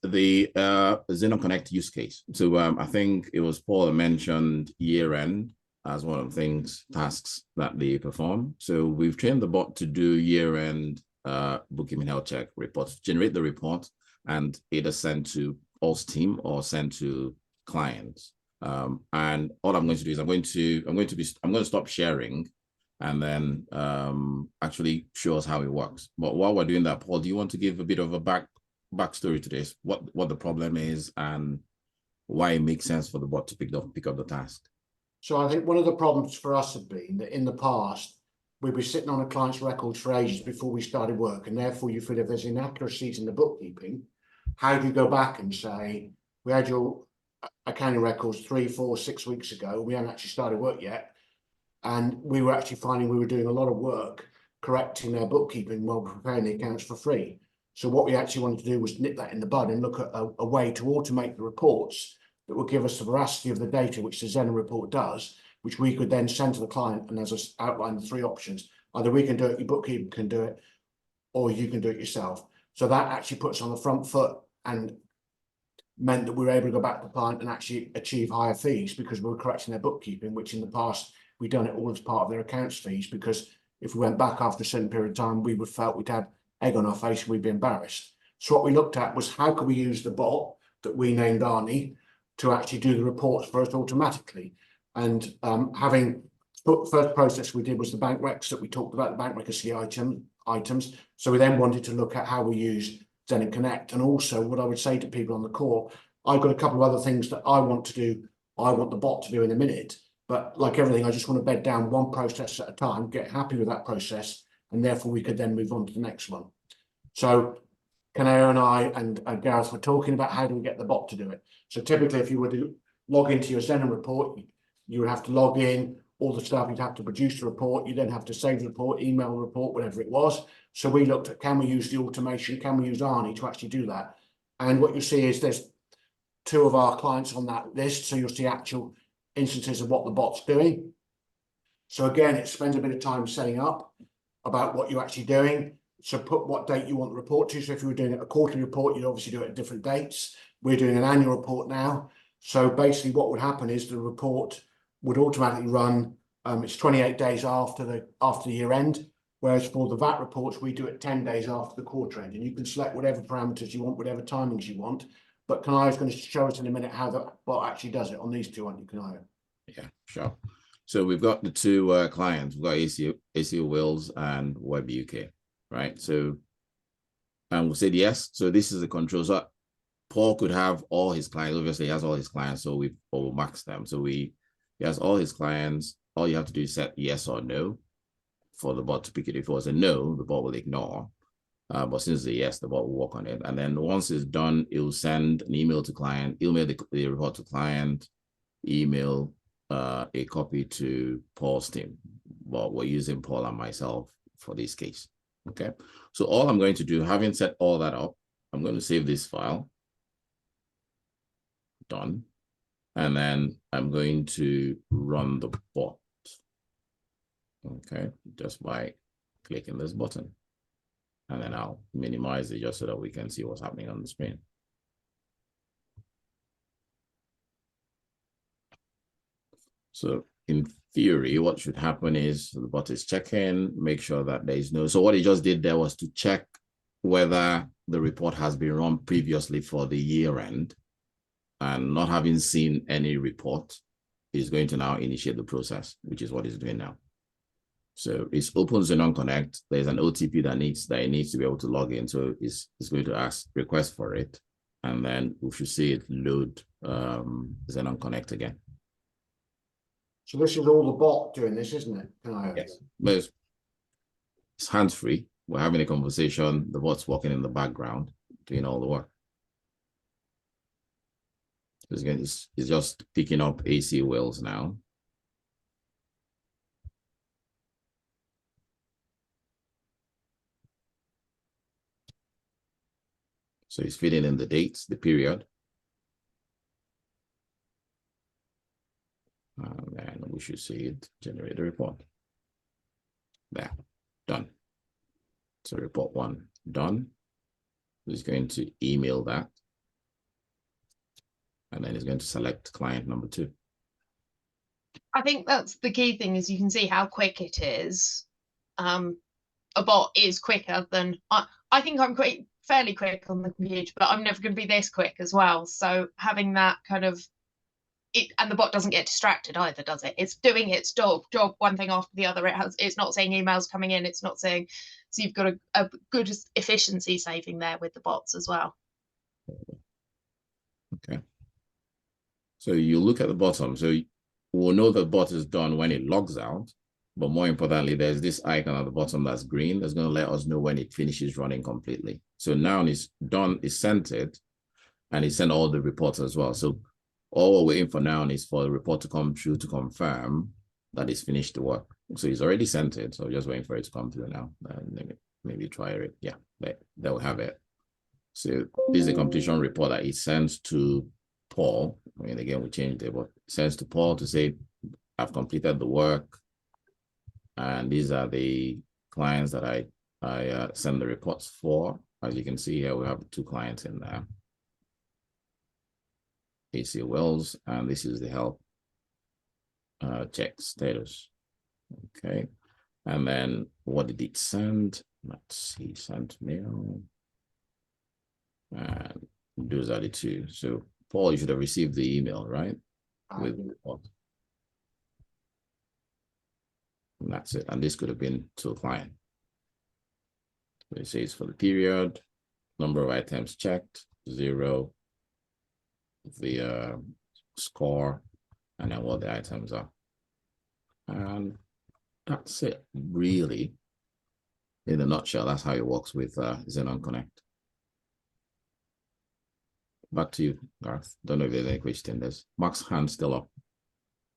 the Xenon Connect use case. So I think it was Paul that mentioned year-end as one of the tasks that they perform. So we've trained the bot to do year-end bookkeeping health check reports, generate the report, and either send to Paul's team or send to clients. And all I'm going to do is I'm going to stop sharing and then actually show us how it works. But while we're doing that, Paul, do you want to give a bit of a backstory to this? What the problem is and why it makes sense for the bot to pick up the task? So I think one of the problems for us had been that in the past, we'd be sitting on a client's records for ages before we started work, and therefore you feel if there's inaccuracies in the bookkeeping, how do you go back and say, we had your accounting records 3, 4, 6 weeks ago, we haven't actually started work yet, and we were actually finding we were doing a lot of work correcting their bookkeeping while preparing the accounts for free. So what we actually wanted to do was nip that in the bud and look at a way to automate the reports that will give us the veracity of the data, which the Xenon report does, which we could then send to the client. And as I outlined, the 3 options: either we can do it, your bookkeeper can do it, or you can do it yourself. So that actually puts us on the front foot and meant that we were able to go back to the client and actually achieve higher fees because we were correcting their bookkeeping, which in the past we'd done it all as part of their accounts fees, because if we went back after a certain period of time, we would felt we'd had egg on our face and we'd be embarrassed. So what we looked at was how could we use the bot that we named Arnie to actually do the reports for us automatically. And having first process we did was the bank recs that we talked about, the bank reconciliation items. So we then wanted to look at how we use Xenon Connect. And also what I would say to people on the call, I've got a couple of other things that I want to do, I want the bot to do in a minute. But like everything, I just want to bed down one process at a time, get happy with that process, and therefore we could then move on to the next one. So Kaneo and I and Gareth were talking about how do we get the bot to do it. So typically if you were to log into your Xenon report, you would have to log in, all the stuff, you'd have to produce the report, you then have to save the report, email the report, whatever it was. So we looked at, can we use the automation, can we use Arnie to actually do that? And what you see is there's 2 of our clients on that list, so you'll see actual instances of what the bot's doing. So again, it spends a bit of time setting up about what you're actually doing. So put what date you want the report to. So if you were doing a quarterly report, you'd obviously do it at different dates. We're doing an annual report now. So basically what would happen is the report would automatically run it's 28 days after the year end. Whereas for the VAT reports, we do it 10 days after the quarter end, and you can select whatever parameters you want, whatever timings you want. But Kanaya is going to show us in a minute how the bot actually does it on these two, aren't you, Kanaya? Yeah, sure. So we've got the two clients. We've got ACO Wills and Web UK, right? So, and we said yes. So this is the control. So Paul could have all his clients. Obviously, he has all his clients, so we will max them. So he has all his clients. All you have to do is set yes or no for the bot to pick it. If it was a no, the bot will ignore. But since it's a yes, the bot will work on it. And then once it's done, it will send an email to client, email the report to client, email a copy to Paul's team. But we're using Paul and myself for this case. Okay. So all I'm going to do, having set all that up, I'm going to save this file. Done. And then I'm going to run the bot. Okay, just by clicking this button. And then I'll minimize it just so that we can see what's happening on the screen. So in theory, what should happen is the bot is checking, make sure that there is no. So what he just did there was to check whether the report has been run previously for the year end, and not having seen any report, is going to now initiate the process, which is what he's doing now. So it's open Xenon Connect. There's an OTP that it needs to be able to log in. So it's going to request for it. And then we should see it load Xenon Connect again. So this is all the bot doing this, isn't it? Yes. But it's hands-free. We're having a conversation. The bot's working in the background, doing all the work. It's just picking up AC Wells now. So it's feeding in the dates, the period. And then we should see it generate a report. There, done. So report 1 done. It's going to email that. And then it's going to select client number 2. I think that's the key thing, is you can see how quick it is. A bot is quicker than I think I'm fairly quick on the computer, but I'm never going to be this quick as well. So having that kind of and the bot doesn't get distracted either, does it? It's doing its job one thing after the other. It's not saying emails coming in. It's not saying, so you've got a good efficiency saving there with the bots as well. Okay. So you look at the bottom. So we'll know the bot is done when it logs out. But more importantly, there's this icon at the bottom that's green. That's going to let us know when it finishes running completely. So now it's done, it's sent it, and it sent all the reports as well. So all we're waiting for now is for the report to come through to confirm that it's finished the work. So he's already sent it. So we're just waiting for it to come through now. Maybe try it. Yeah, they'll have it. So this is a completion report that it sends to Paul. I mean, again, we changed it, but it sends to Paul to say, I've completed the work. And these are the clients that I send the reports for. As you can see here, we have 2 clients in there. AC Wells, and this is the help check status. Okay. And then what did it send? Let's see, sent mail. And those are the 2. So Paul, you should have received the email, right? With the report. And that's it. And this could have been to a client. So it says for the period, number of items checked, 0, the score, and then what the items are. And that's it, really. In a nutshell, that's how it works with Xenon Connect. Back to you, Gareth. Don't know if there's any question. There's Mark's hand still up.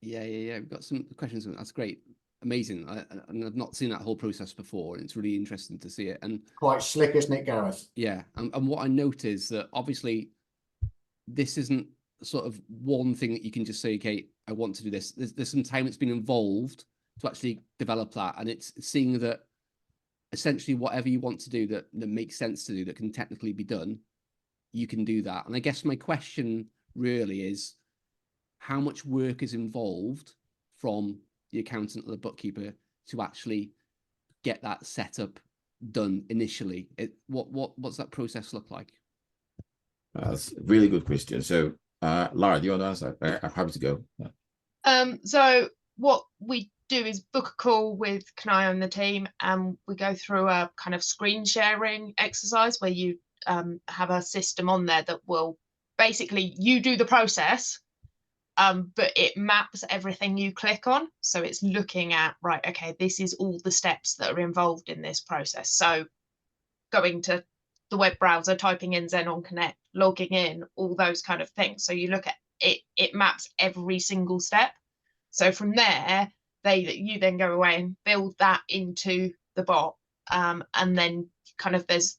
Yeah. We've got some questions. That's great. Amazing. I've not seen that whole process before, and it's really interesting to see it. And quite slick, isn't it, Gareth? Yeah. And what I note is that obviously this isn't sort of one thing that you can just say, okay, I want to do this. There's some time that's been involved to actually develop that. And it's seeing that essentially whatever you want to do that makes sense to do, that can technically be done, you can do that. And I guess my question really is, how much work is involved from the accountant or the bookkeeper to actually get that setup done initially? What's that process look like? That's a really good question. So, Lara, do you want to answer? I'm happy to go. So what we do is book a call with Kanaya and the team, and we go through a kind of screen sharing exercise where you have a system on there that will basically, you do the process, but it maps everything you click on. So it's looking at, right, okay, this is all the steps that are involved in this process. So going to the web browser, typing in Xenon Connect, logging in, all those kind of things. So you look at it, it maps every single step. So from there, you then go away and build that into the bot. And then kind of there's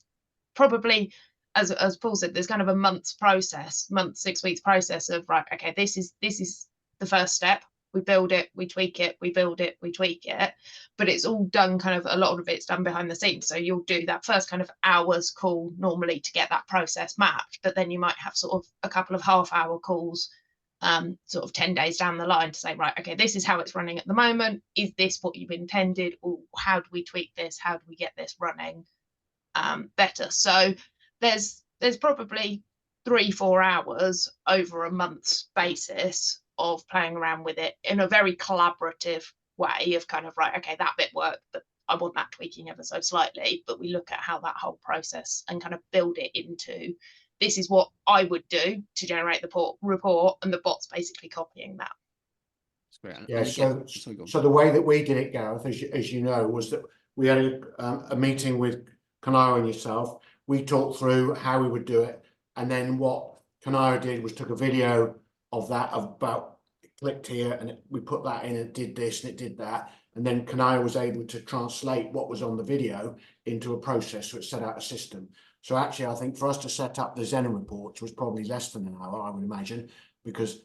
probably, as Paul said, there's kind of a month's process, 6 weeks process of, right, okay, this is the first step. We build it, we tweak it, we build it, we tweak it. But it's all done kind of, a lot of it's done behind the scenes. So you'll do that first kind of hours call normally to get that process mapped. But then you might have sort of a couple of half-hour calls sort of 10 days down the line to say, right, okay, this is how it's running at the moment. Is this what you've intended? Or how do we tweak this? How do we get this running better? So there's probably 3-4 hours over a month's basis of playing around with it in a very collaborative way of kind of, right, okay, that bit worked, but I want that tweaking ever so slightly. But we look at how that whole process and kind of build it into, this is what I would do to generate the report, and the bot's basically copying that. That's great. Yeah, again, so the way that we did it, Gareth, as you know, was that we had a meeting with Kanaya and yourself. We talked through how we would do it, and then what Kanaya did was took a video of that, of about, it clicked here, and we put that in, it did this and it did that, and then Kanaya was able to translate what was on the video into a process, so it set out a system. So actually, I think for us to set up the Xenon reports was probably less than an hour, I would imagine, because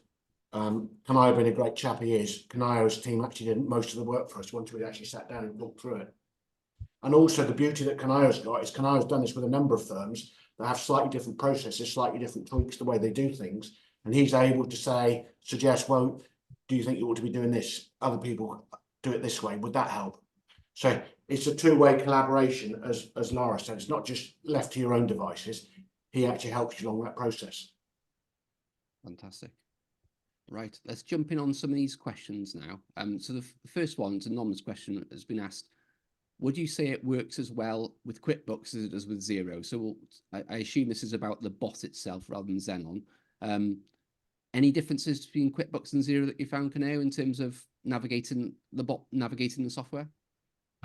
Kanaya being a great chap he is, Kanaya's team actually did most of the work for us once we actually sat down and looked through it. And also the beauty that Kanaya's got is Kanaya's done this with a number of firms that have slightly different processes, slightly different tweaks the way they do things. And he's able to suggest, well, do you think you ought to be doing this? Other people do it this way. Would that help? So it's a two-way collaboration, as Lara said. It's not just left to your own devices. He actually helps you along that process. Fantastic. Right, let's jump in on some of these questions now. So the first one's a anonymous question that has been asked. Would you say it works as well with QuickBooks as it does with Xero? So I assume this is about the bot itself rather than Xenon. Any differences between QuickBooks and Xero that you found, Kaneo, in terms of navigating the bot, navigating the software?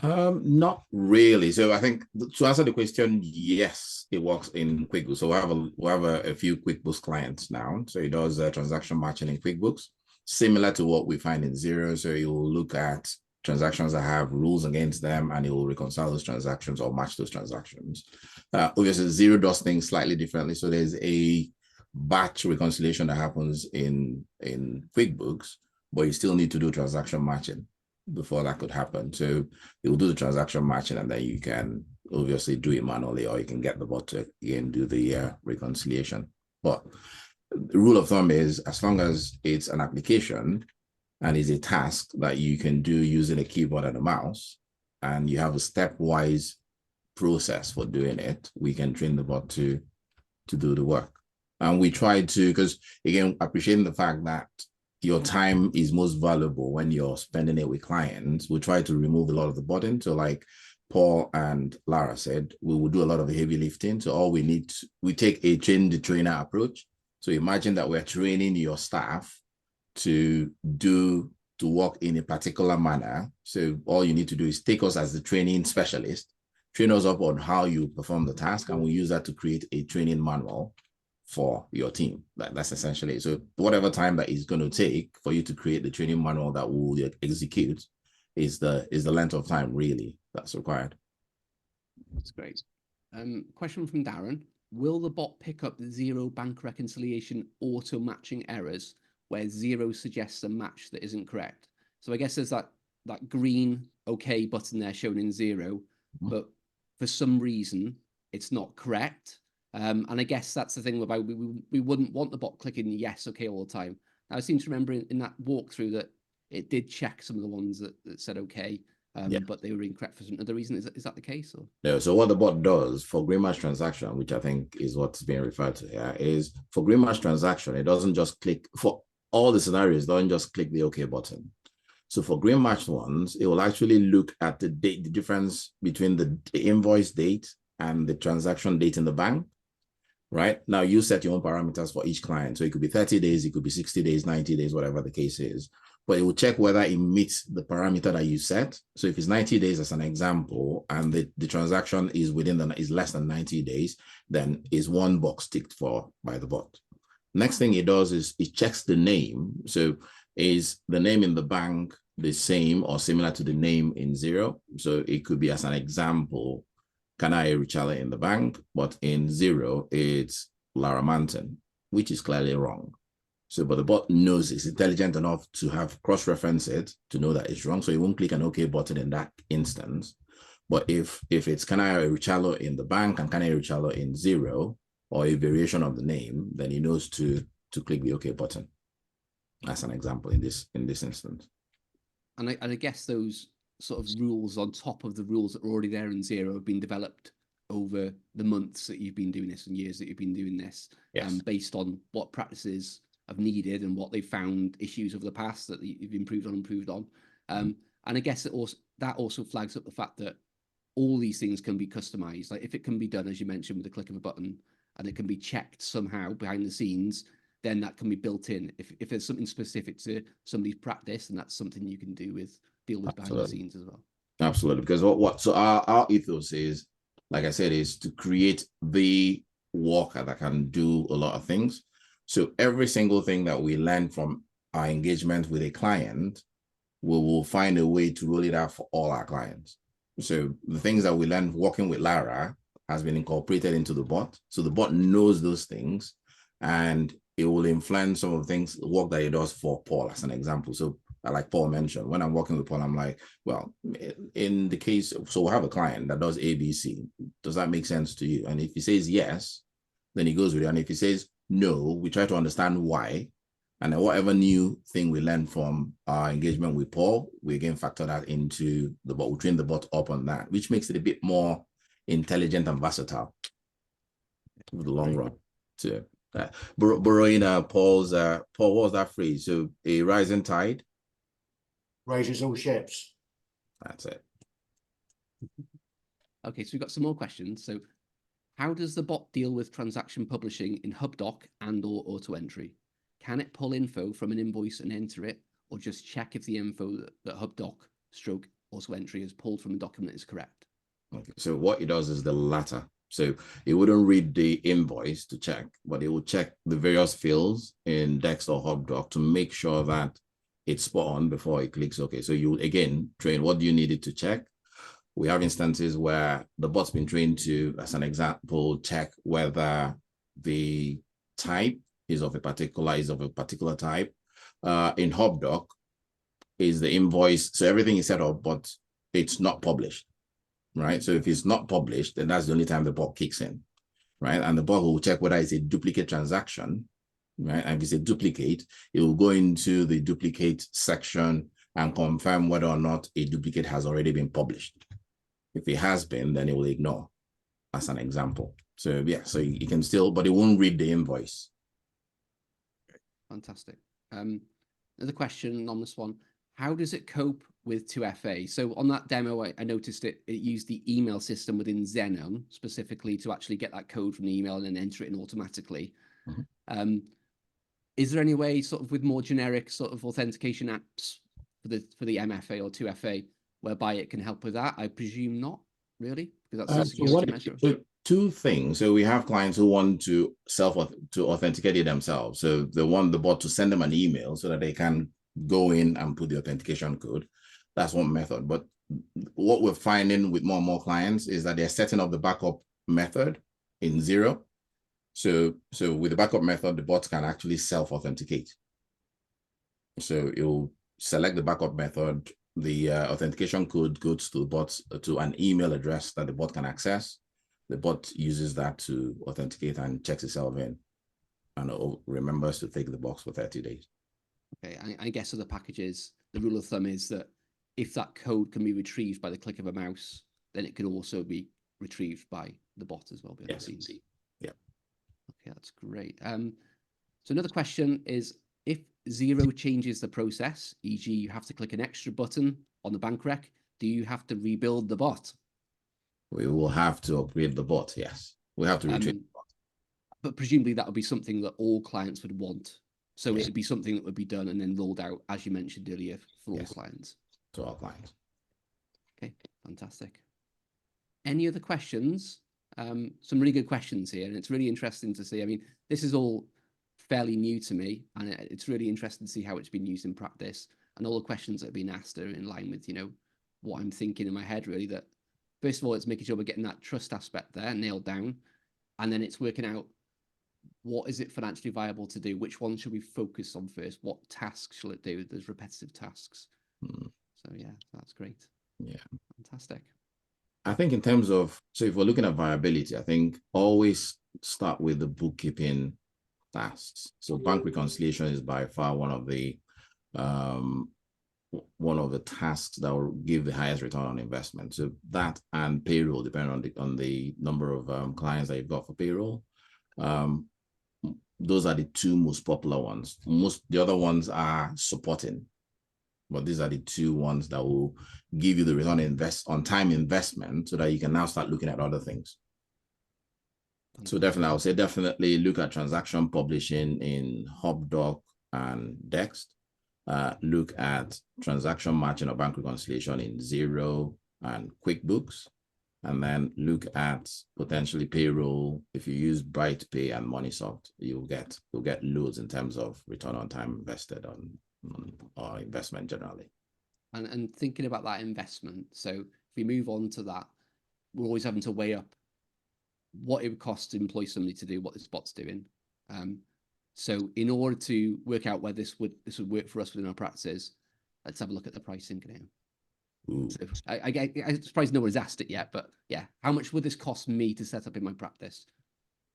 Not really. So I think to answer the question, yes, it works in QuickBooks. So we have a few QuickBooks clients now. So it does transaction matching in QuickBooks, similar to what we find in Xero. So it will look at transactions that have rules against them, and it will reconcile those transactions or match those transactions. Obviously, Xero does things slightly differently. So there's a batch reconciliation that happens in QuickBooks, but you still need to do transaction matching before that could happen. So it will do the transaction matching, and then you can obviously do it manually, or you can get the bot to again do the reconciliation. But the rule of thumb is, as long as it's an application and is a task that you can do using a keyboard and a mouse, and you have a stepwise process for doing it, we can train the bot to do the work. And we try to, because again, appreciating the fact that your time is most valuable when you're spending it with clients, we try to remove a lot of the burden. So like Paul and Lara said, we will do a lot of the heavy lifting. So all we need, we take a train the trainer approach. So imagine that we're training your staff to work in a particular manner. So all you need to do is take us as the training specialist, train us up on how you perform the task, and we use that to create a training manual for your team. That's essentially it. So whatever time that is going to take for you to create the training manual that will execute is the length of time really that's required. That's great. Question from Darren. Will the bot pick up the Xero bank reconciliation auto matching errors where Xero suggests a match that isn't correct? So I guess there's that green OK button there shown in Xero, but for some reason it's not correct. And I guess that's the thing about we wouldn't want the bot clicking yes, OK all the time. Now, I seem to remember in that walkthrough that it did check some of the ones that said okay, Yeah. but they were incorrect for some other reason. Is that the case? Or? No, so what the bot does for green match transaction, which I think is what's being referred to here, is for green match transaction, it doesn't just click, for all the scenarios, it doesn't just click the OK button. So for green match ones, it will actually look at the date, the difference between the invoice date and the transaction date in the bank, right? Now you set your own parameters for each client. So it could be 30 days, it could be 60 days, 90 days, whatever the case is. But it will check whether it meets the parameter that you set. So if it's 90 days as an example, and the transaction is is less than 90 days, then is one box ticked for by the bot. Next thing it does is it checks the name. So is the name in the bank the same or similar to the name in Xero? So it could be, as an example, Kanai Richala in the bank, but in Xero, it's Lara Manton, which is clearly wrong. So, but the bot knows it's intelligent enough to have cross-reference it to know that it's wrong. So it won't click an OK button in that instance. But if it's Kanai Richalo in the bank and Kanai Richalo in Xero, or a variation of the name, then he knows to click the OK button. As an example in this instance. And I guess those sort of rules on top of the rules that are already there in Xero have been developed over the months that you've been doing this and years that you've been doing this, yes. Based on what practices have needed and what they found issues over the past that you've improved on. And I guess that also flags up the fact that all these things can be customized. Like if it can be done, as you mentioned, with the click of a button, and it can be checked somehow behind the scenes, then that can be built in. If there's something specific to somebody's practice, and that's something you can deal with behind the scenes as well. Absolutely, because so our ethos is, like I said, is to create the worker that can do a lot of things. So every single thing that we learn from our engagement with a client, we will find a way to roll it out for all our clients. So the things that we learned working with Lara has been incorporated into the bot. So the bot knows those things, and it will influence some of the things, the work that it does for Paul, as an example. So like Paul mentioned, when I'm working with Paul, I'm like, well, in the case, so we have a client that does ABC. Does that make sense to you? And if he says yes, then he goes with it. And if he says no, we try to understand why. And then whatever new thing we learn from our engagement with Paul, we again factor that into the bot. We train the bot up on that, which makes it a bit more intelligent and versatile for the long run. So borrowing Paul, what was that phrase? So a rising tide raises all ships. That's it. Okay, so we've got some more questions. So how does the bot deal with transaction publishing in HubDoc and/or auto entry? Can it pull info from an invoice and enter it, or just check if the info that HubDoc / auto entry is pulled from the document is correct? Okay, so what it does is the latter. So it wouldn't read the invoice to check, but it will check the various fields in Dex or HubDoc to make sure that it's spot on before it clicks OK. So you again train, what do you need it to check? We have instances where the bot's been trained to, as an example, check whether the type is of a particular type. In HubDoc is the invoice. So everything is set up, but it's not published, right? So if it's not published, then that's the only time the bot kicks in, right? And the bot will check whether it's a duplicate transaction, right? And if it's a duplicate, it will go into the duplicate section and confirm whether or not a duplicate has already been published. If it has been, then it will ignore, as an example. So yeah, so you can still, but it won't read the invoice. Fantastic. Another question on this one. How does it cope with 2FA? So on that demo, I noticed it used the email system within Xenon specifically to actually get that code from the email and then enter it in automatically. Mm-hmm. Is there any way, sort of with more generic sort of authentication apps for the MFA or 2FA, whereby it can help with that? I presume not, really, because that's a security measure. So two things. So we have clients who want to authenticate it themselves. So they want the bot to send them an email so that they can go in and put the authentication code. That's one method. But what we're finding with more and more clients is that they're setting up the backup method in Xero. So with the backup method, the bot can actually self-authenticate. So you'll select the backup method. The authentication code goes to the bot to an email address that the bot can access. The bot uses that to authenticate and checks itself in, and remembers to take the box for 30 days. Okay, I guess other packages the rule of thumb is that if that code can be retrieved by the click of a mouse, then it can also be retrieved by the bot as well. Yes. Yeah. Okay, that's great. So another question is, if Xero changes the process, e.g. you have to click an extra button on the bank rec, do you have to rebuild the bot? We will have to upgrade the bot. Yes, we have to retrieve the bot. But presumably that would be something that all clients would want. So Yes. it'd be something that would be done and then rolled out, as you mentioned earlier, for Yes. all clients. To our clients. Okay, fantastic. Any other questions? Some really good questions here, and it's really interesting to see. I mean, this is all fairly new to me, and it's really interesting to see how it's been used in practice. And all the questions that have been asked are in line with, you know, what I'm thinking in my head, really. That first of all, it's making sure we're getting that trust aspect there nailed down, and then it's working out what is it financially viable to do? Which one should we focus on first? What tasks shall it do? There's repetitive tasks. So yeah, that's great. Yeah. Fantastic. I think in terms of, so if we're looking at viability, I think always start with the bookkeeping tasks. So bank reconciliation is by far one of the tasks that will give the highest return on investment. So that and payroll, depending on the number of clients that you've got for payroll. Those are the two most popular ones. The other ones are supporting, but these are the two ones that will give you the return on time investment, so that you can now start looking at other things. So definitely, I would say definitely look at transaction publishing in HubDoc and Dext. Look at transaction matching or bank reconciliation in Xero and QuickBooks. And then look at potentially payroll. If you use BrightPay and MoneySoft, you'll get loads in terms of return on time invested on or investment generally. And thinking about that investment, so if we move on to that, we're always having to weigh up what it would cost to employ somebody to do what this bot's doing. So in order to work out whether this would work for us within our practices, let's have a look at the pricing now. So I'm surprised no one's asked it yet, but yeah, how much would this cost me to set up in my practice?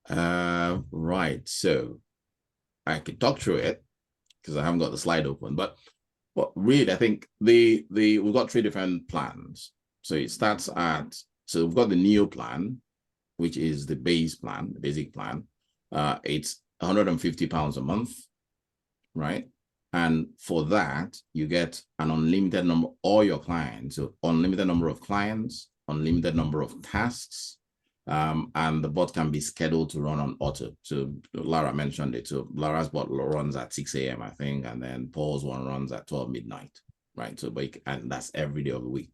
Right. So I could talk through it because I haven't got the slide open, but really, I think we've got three different plans. So it starts at, so we've got the Neo plan, which is the base plan, the basic plan. It's £150 a month, right? And for that, you get an unlimited number, all your clients, so unlimited number of clients, unlimited number of tasks, and the bot can be scheduled to run on auto. So Lara mentioned it. So Lara's bot runs at 6 a.m., I think, and then Paul's one runs at 12 midnight, right? So, and that's every day of the week,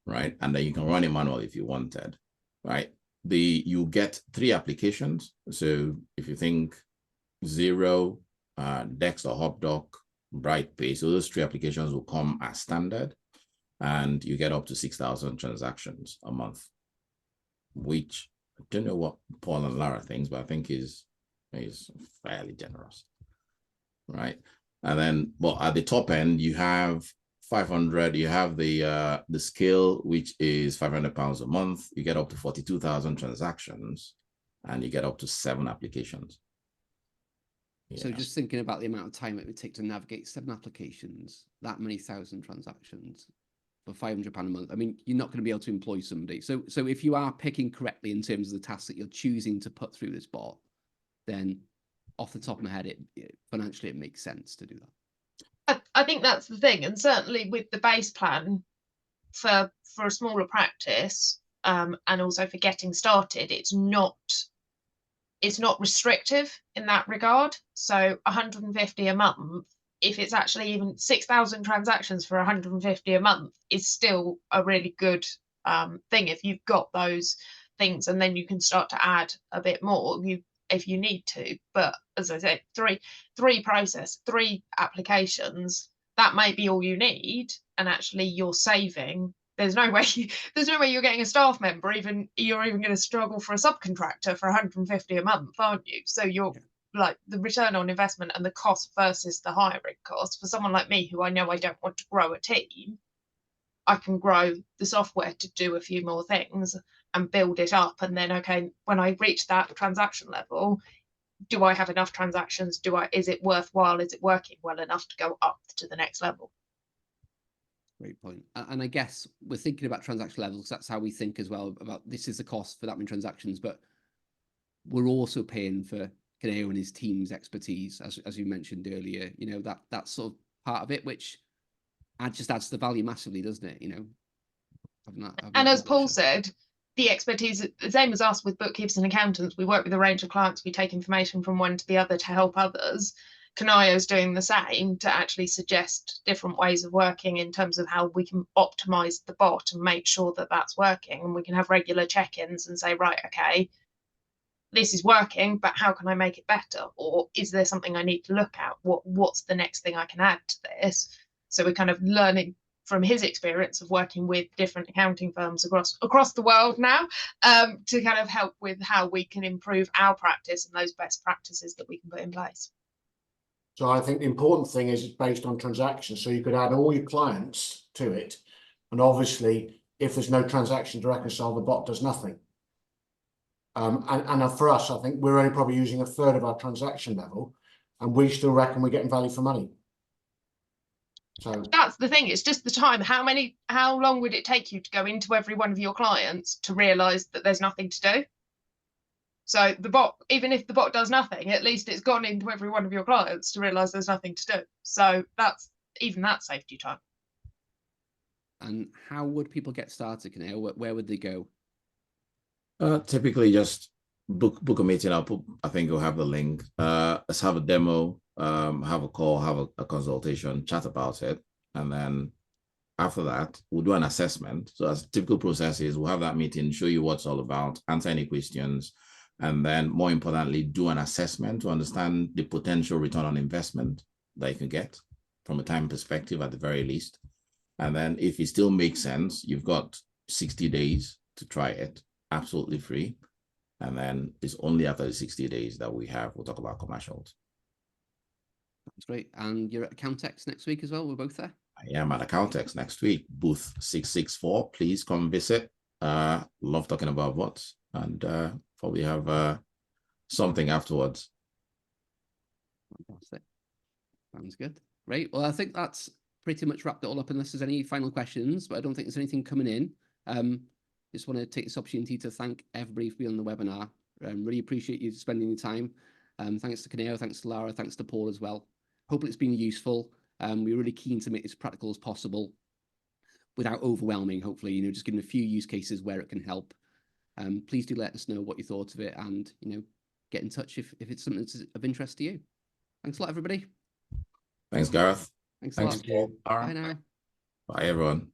right? And then you can run it manually if you wanted, right? You get 3 applications. So if you think Xero, Dext or HubDoc, BrightPay, so those 3 applications will come as standard, and you get up to 6,000 transactions a month, which I don't know what Paul and Lara thinks, but I think is fairly generous, right? And then, well, at the top end, you have 500. You have the scale, which is £500 a month. You get up to 42,000 transactions, and you get up to 7 applications. So just thinking about the amount of time it would take to navigate 7 applications, that many thousand transactions for £500 a month. I mean, you're not going to be able to employ somebody. So if you are picking correctly in terms of the tasks that you're choosing to put through this bot, then off the top of my head, financially it makes sense to do that. I think that's the thing, and certainly with the base plan for a smaller practice, and also for getting started, it's not restrictive in that regard. So 150 a month, if it's actually even 6,000 transactions for 150 a month, is still a really good thing if you've got those things, and then you can start to add a bit more if you need to. But as I said, three process, 3 applications, that may be all you need, and actually you're saving. There's no way you're getting a staff member, you're even going to struggle for a subcontractor for 150 a month, aren't you? So you're like, the return on investment and the cost versus the hiring cost for someone like me, who I know I don't want to grow a team, I can grow the software to do a few more things and build it up. And then, okay, when I reach that transaction level, do I have enough transactions? Is it worthwhile? Is it working well enough to go up to the next level? Great point. And I guess we're thinking about transaction levels. That's how we think as well about this is the cost for that many transactions, but we're also paying for Kaneo and his team's expertise, as you mentioned earlier. You know, that's sort of part of it, which just adds the value massively, doesn't it? You know, and as Paul said, the expertise, the same as us with bookkeepers and accountants, we work with a range of clients. We take information from one to the other to help others. Kaneo is doing the same to actually suggest different ways of working in terms of how we can optimize the bot and make sure that that's working. And we can have regular check-ins and say, right, okay, this is working, but how can I make it better? Or is there something I need to look at? What's the next thing I can add to this? So we're kind of learning from his experience of working with different accounting firms across the world now, to kind of help with how we can improve our practice and those best practices that we can put in place. So I think the important thing is it's based on transactions. So you could add all your clients to it. And obviously, if there's no transaction to reconcile, the bot does nothing. And for us, I think we're only probably using a third of our transaction level, and we still reckon we're getting value for money. So that's the thing. It's just the time. How long would it take you to go into every one of your clients to realize that there's nothing to do? So the bot, even if the bot does nothing, at least it's gone into every one of your clients to realize there's nothing to do. So that's saved you time. And how would people get started, Kaneo? Where would they go? Typically just book a meeting. I think you'll have the link. Let's have a demo, have a call, have a consultation, chat about it. And then after that, we'll do an assessment. So as typical process is, we'll have that meeting, show you what it's all about, answer any questions, and then more importantly, do an assessment to understand the potential return on investment that you can get from a time perspective at the very least. And then if it still makes sense, you've got 60 days to try it, absolutely free. And then it's only after the 60 days that we'll talk about commercials. That's great. And you're at Accountex next week as well? We're both there? I am at Accountex next week, booth 664. Please come visit. Love talking about bots, and probably have something afterwards. Fantastic. Sounds good. Great. Well, I think that's pretty much wrapped it all up, unless there's any final questions, but I don't think there's anything coming in. Just want to take this opportunity to thank everybody for being on the webinar. Really appreciate you spending the time. Thanks to Kaneo, thanks to Lara, thanks to Paul as well. Hopefully it's been useful. We're really keen to make this practical as possible without overwhelming, hopefully, just giving a few use cases where it can help. Please do let us know what you thought of it, and, get in touch if it's something that's of interest to you. Thanks a lot, everybody. Thanks, Gareth. Thanks a lot. you. Bye now. Bye, everyone.